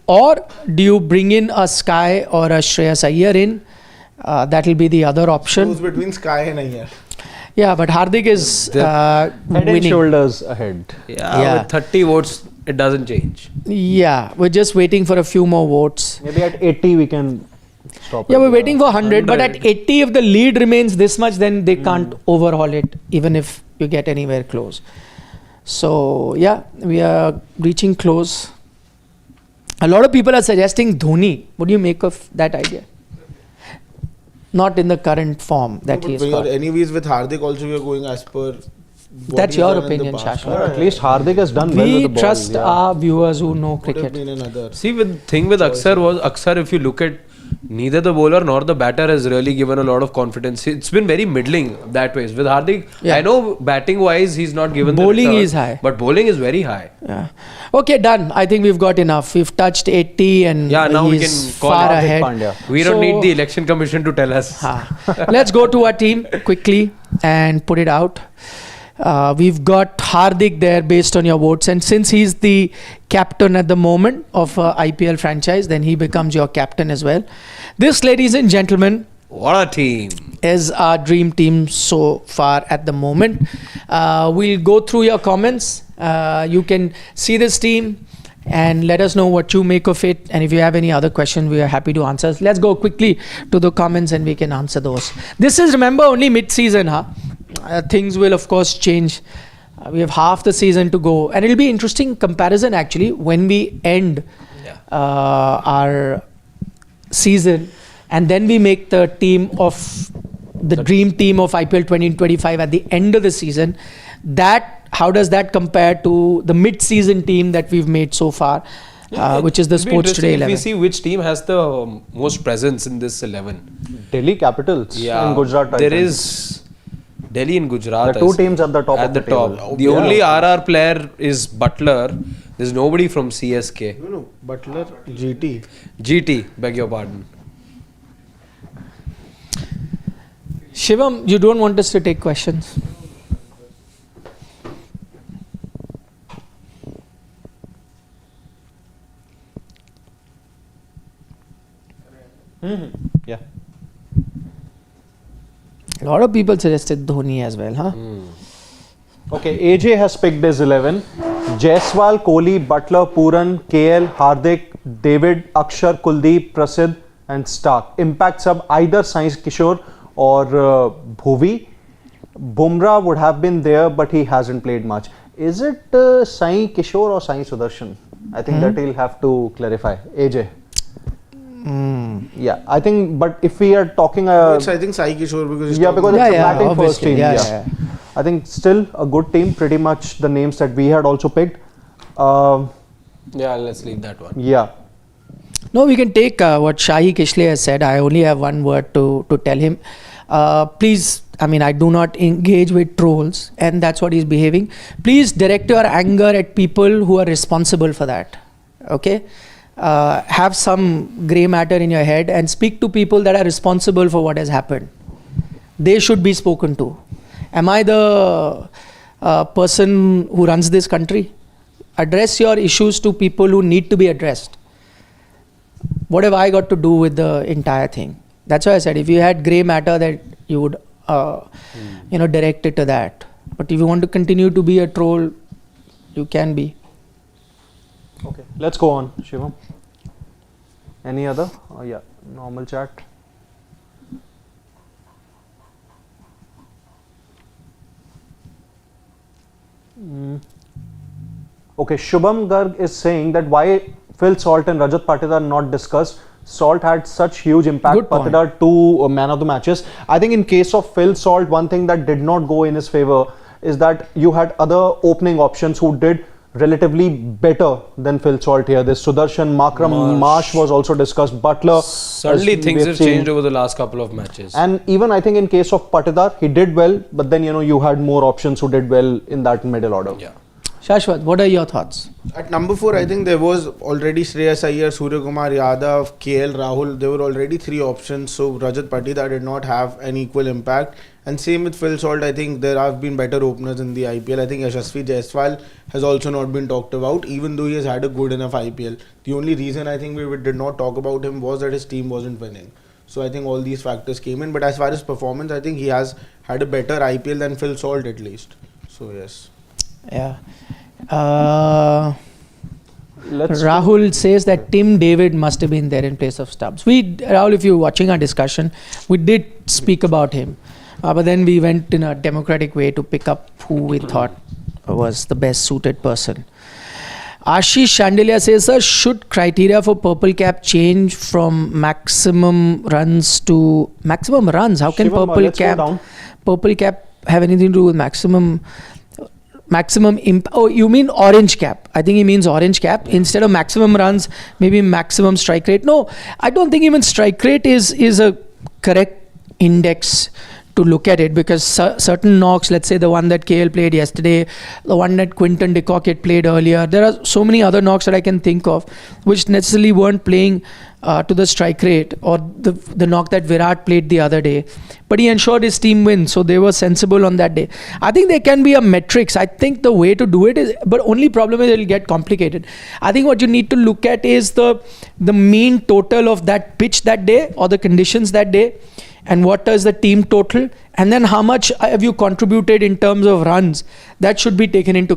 Or do you bring in a Sky or a Shreyas Iyer in? That will be the other option. Choose between Sky and Iyer. Yeah, but Hardik is Head and winning. shoulders ahead. Yeah, with 30 votes, it doesn't change. Yeah, we're just waiting for a few more votes. Maybe at 80 we can stop. Yeah, it. we're waiting for 100, but 100. at 80, if the lead remains this much, then they can't overhaul it, even if you get anywhere close. So, yeah, we are reaching close. A lot of people are suggesting Dhoni. What do you make of that idea? Not in the current form that he has got. Anyways, with Hardik also we are going as per. That's your opinion, Shashwat. At least Hardik has done well with We the ball. trust our viewers who know Could have cricket. been another. See, with thing with Akshar, if you look at neither the bowler nor the batter has really given a lot of confidence. It's been very middling that way. With Hardik, Yeah. I know batting wise he's not given Bowling the return, is high. but bowling is very high. Yeah. Okay, done. I think we've got enough. We've touched 80 and Yeah, now we he's can call far Hardik ahead. Pandya. We don't So- need the election commission to tell us. Let's go to our team quickly and put it out. We've got Hardik there based on your votes, and since he's the captain at the moment of IPL franchise, then he becomes your captain as well. This, ladies and gentlemen, What a team! is our dream team so far at the moment. We'll go through your comments. You can see this team. and let us know what you make of it. And if you have any other questions, we are happy to answer. Let's go quickly to the comments and we can answer those. This is, remember, only mid-season. Things will, of course, change. We have half the season to go. And it'll be interesting comparison, actually, when we end our season and then we make the team of the dream team of IPL 2025 at the end of the season. How does that compare to the mid-season team that we've made so far, which is the It'll be Sports Today interesting 11? If we see which team has the most presence in this 11. Delhi Capitals and Gujarat Titans. There is Delhi and Gujarat. The two teams at the top of the table. The only RR player is Butler. There's nobody from CSK. No, Butler, GT. GT, beg your pardon. Shivam, you don't want us to take questions? Yeah. A lot of people suggested Dhoni as well, huh? Okay, AJ has picked his 11. Jaiswal, Kohli, Butler, Pooran, KL, Hardik, David, Akshar, Kuldeep, Prasidh and Stark. Impact sub either Sai Kishore or Bhuvi. Bumrah would have been there, but he hasn't played much. Is it Sai Kishore or Sai Sudarshan? I think that he'll have to clarify. AJ. Yeah, I think, but if we are talking... It's, I think, Sai Kishore because because it's a batting first team. Yeah. I think still a good team, pretty much the names that we had also picked. Yeah, let's leave that one. Yeah. No, we can take what Shahi Kishle has said. I only have one word to tell him. Please, I do not engage with trolls, and that's what he's behaving. Please direct your anger at people who are responsible for that. Okay? Have some grey matter in your head and speak to people that are responsible for what has happened. They should be spoken to. Am I the person who runs this country? Address your issues to people who need to be addressed. What have I got to do with the entire thing? That's why I said if you had grey matter that you would direct it to that. But if you want to continue to be a troll, you can be. Okay, let's go on, Shivam. Any other? Yeah, normal chat. Okay, Shubham Garg is saying that why Phil Salt and Rajat Patidar are not discussed. Salt had such huge impact. Good point. Patidar two man of the matches. I think in case of Phil Salt, one thing that did not go in his favor is that you had other opening options who did relatively better than Phil Salt here. This Sudarshan, Makram, Marsh was also discussed. Butler. Suddenly things have changed over the last couple of matches. And even I think in case of Patidar, he did well, but then you had more options who did well in that middle order. Yeah. Shashwat, what are your thoughts? At number 4, I think there was already Shreyas Iyer, Surya Kumar Yadav, KL Rahul. There were already 3 options. So Rajat Patidar did not have an equal impact. And same with Phil Salt. I think there have been better openers in the IPL. I think Yashasvi Jaiswal has also not been talked about, even though he has had a good enough IPL. The only reason I think we did not talk about him was that his team wasn't winning. So I think all these factors came in. But as far as performance, I think he has had a better IPL than Phil Salt at least. So yes. Yeah. Rahul says that Tim David must have been there in place of Stubbs. Rahul, if you're watching our discussion, we did speak about him. But then we went in a democratic way to pick up who we thought was the best suited person. Ashish Chandelier says, sir, should criteria for purple cap change from maximum runs to maximum runs? How can Shivam, purple cap have anything to do with maximum oh, you mean orange cap? I think he means orange cap. Instead of maximum runs, maybe maximum strike rate. No, I don't think even strike rate is a correct index to look at it, because certain knocks, let's say the one that KL played yesterday, the one that Quinton de Kock had played earlier, there are so many other knocks that I can think of which necessarily weren't playing to the strike rate, or the knock that Virat played the other day, but he ensured his team wins, so they were sensible on that day. I think there can be a metrics. I think the way to do it is, but only problem is it'll get complicated. I think what you need to look at is the mean total of that pitch that day or the conditions that day, and what is the team total, and then how much have you contributed in terms of runs. That should be taken into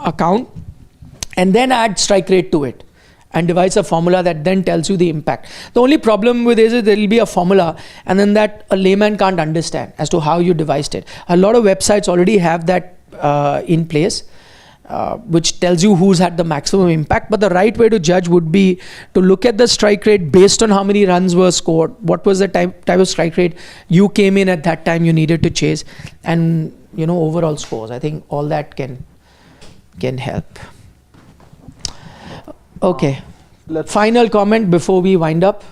account. and then add strike rate to it and devise a formula that then tells you the impact. The only problem with this is there will be a formula and then that a layman can't understand as to how you devised it. A lot of websites already have that in place, which tells you who's had the maximum impact. But the right way to judge would be to look at the strike rate based on how many runs were scored, what was the type of strike rate you came in at that time you needed to chase, and overall scores. I think all that can help. Okay. Final comment before we wind up.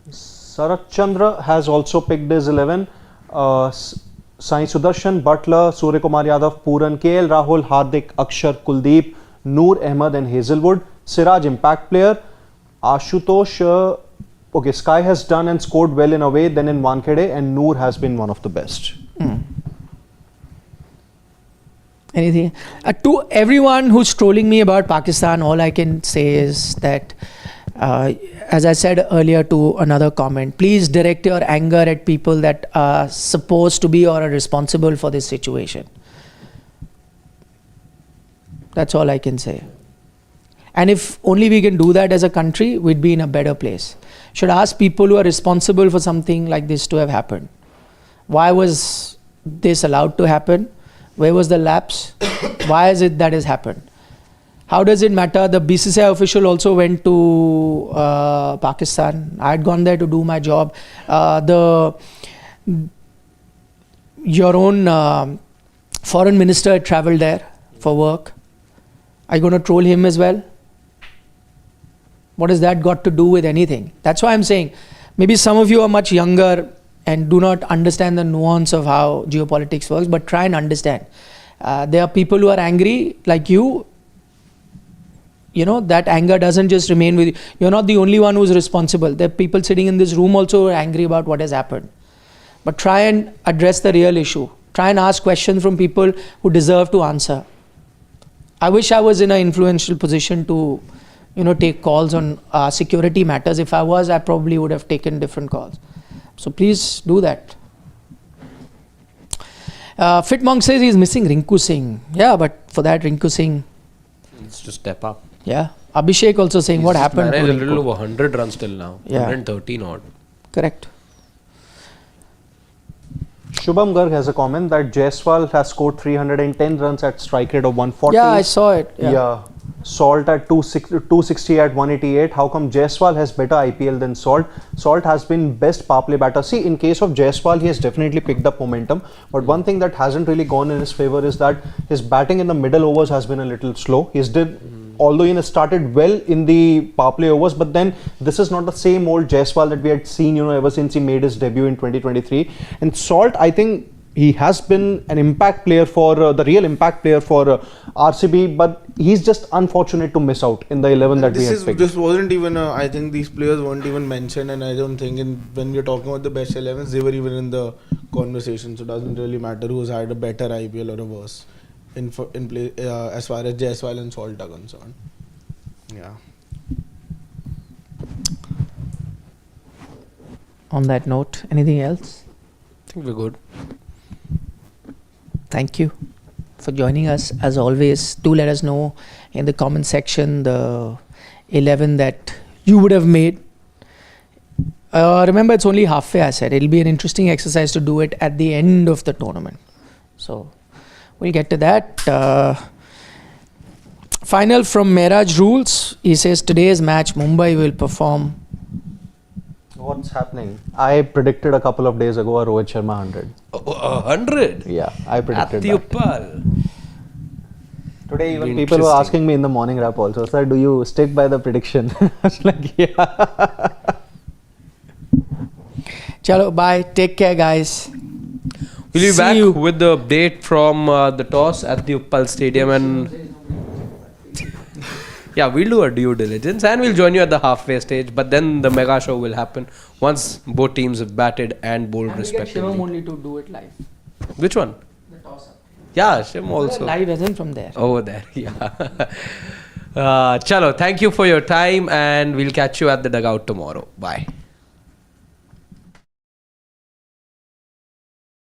Sarat Chandra has also picked his 11. Sai Sudarshan, Butler, Surya Kumar Yadav, Pooran, KL Rahul, Hardik, Akshar, Kuldeep, Noor Ahmed and Hazelwood. Siraj, impact player. Ashutosh, okay, Sky has done and scored well in away, then in Wankhede, and Noor has been one of the best. Anything? To everyone who's trolling me about Pakistan, all I can say is that, as I said earlier to another comment, please direct your anger at people that are supposed to be or are responsible for this situation. That's all I can say. And if only we can do that as a country, we'd be in a better place. Should ask people who are responsible for something like this to have happened. Why was this allowed to happen? Where was the lapse? Why is it that has happened? How does it matter? The BCCI official also went to Pakistan. I had gone there to do my job. Your own foreign minister had travelled there for work. Are you going to troll him as well? What has that got to do with anything? That's why I'm saying, maybe some of you are much younger and do not understand the nuance of how geopolitics works, but try and understand. There are people who are angry like you. That anger doesn't just remain with you. You're not the only one who's responsible. There are people sitting in this room also who are angry about what has happened. But try and address the real issue. Try and ask questions from people who deserve to answer. I wish I was in an influential position to, take calls on security matters. If I was, I probably would have taken different calls. So please do that. Fit Monk says he's missing Rinku Singh. Yeah, but for that Rinku Singh It's to step up. Yeah. Abhishek also saying what happened to He's Rinku. a little over 100 runs till now. Yeah. 113 odd. Correct. Shubham Garg has a comment that Jaiswal has scored 310 runs at strike rate of 140. Yeah, I saw it. Yeah. Salt at 260 at 188. How come Jaiswal has better IPL than Salt? Salt has been best power play batter. See, in case of Jaiswal, he has definitely picked up momentum. But one thing that hasn't really gone in his favor is that his batting in the middle overs has been a little slow. Although he started well in the power play overs, but then this is not the same old Jaiswal that we had seen, ever since he made his debut in 2023. And Salt, I think he has been an impact player for the real impact player for RCB, but he's just unfortunate to miss out in the 11 that we had picked. This wasn't even I think these players weren't even mentioned, and I don't think when we're talking about the best 11s, they were even in the conversation. So it doesn't really matter who's had a better IPL or a worse in play as far as Jaiswal and Salt are concerned. Yeah. On that note, anything else? I think we're good. Thank you for joining us. As always, do let us know in the comment section the 11 that you would have made. Remember, it's only halfway, I said. It'll be an interesting exercise to do it at the end of the tournament. So, we'll get to that. Final from Mehraj Rules. He says, today's match, Mumbai will perform. What's happening? I predicted a couple of days ago a Rohit Sharma 100. 100? Yeah, I predicted At the that. Uppal. Today even people were asking me in the morning wrap also, sir, do you stick by the prediction? I was like, yeah. Chalo, bye. Take care, guys. We'll be See back you. with the update from the toss at the Uppal Stadium, and yeah, we'll do our due diligence and we'll join you at the halfway stage, but then the mega show will happen once both teams have batted and bowled respectively. only to do it live. Which one? The toss-up. Yeah, Shim also. Live isn't from there. Over there, yeah. Chalo, thank you for your time and we'll catch you at the dugout tomorrow. Bye.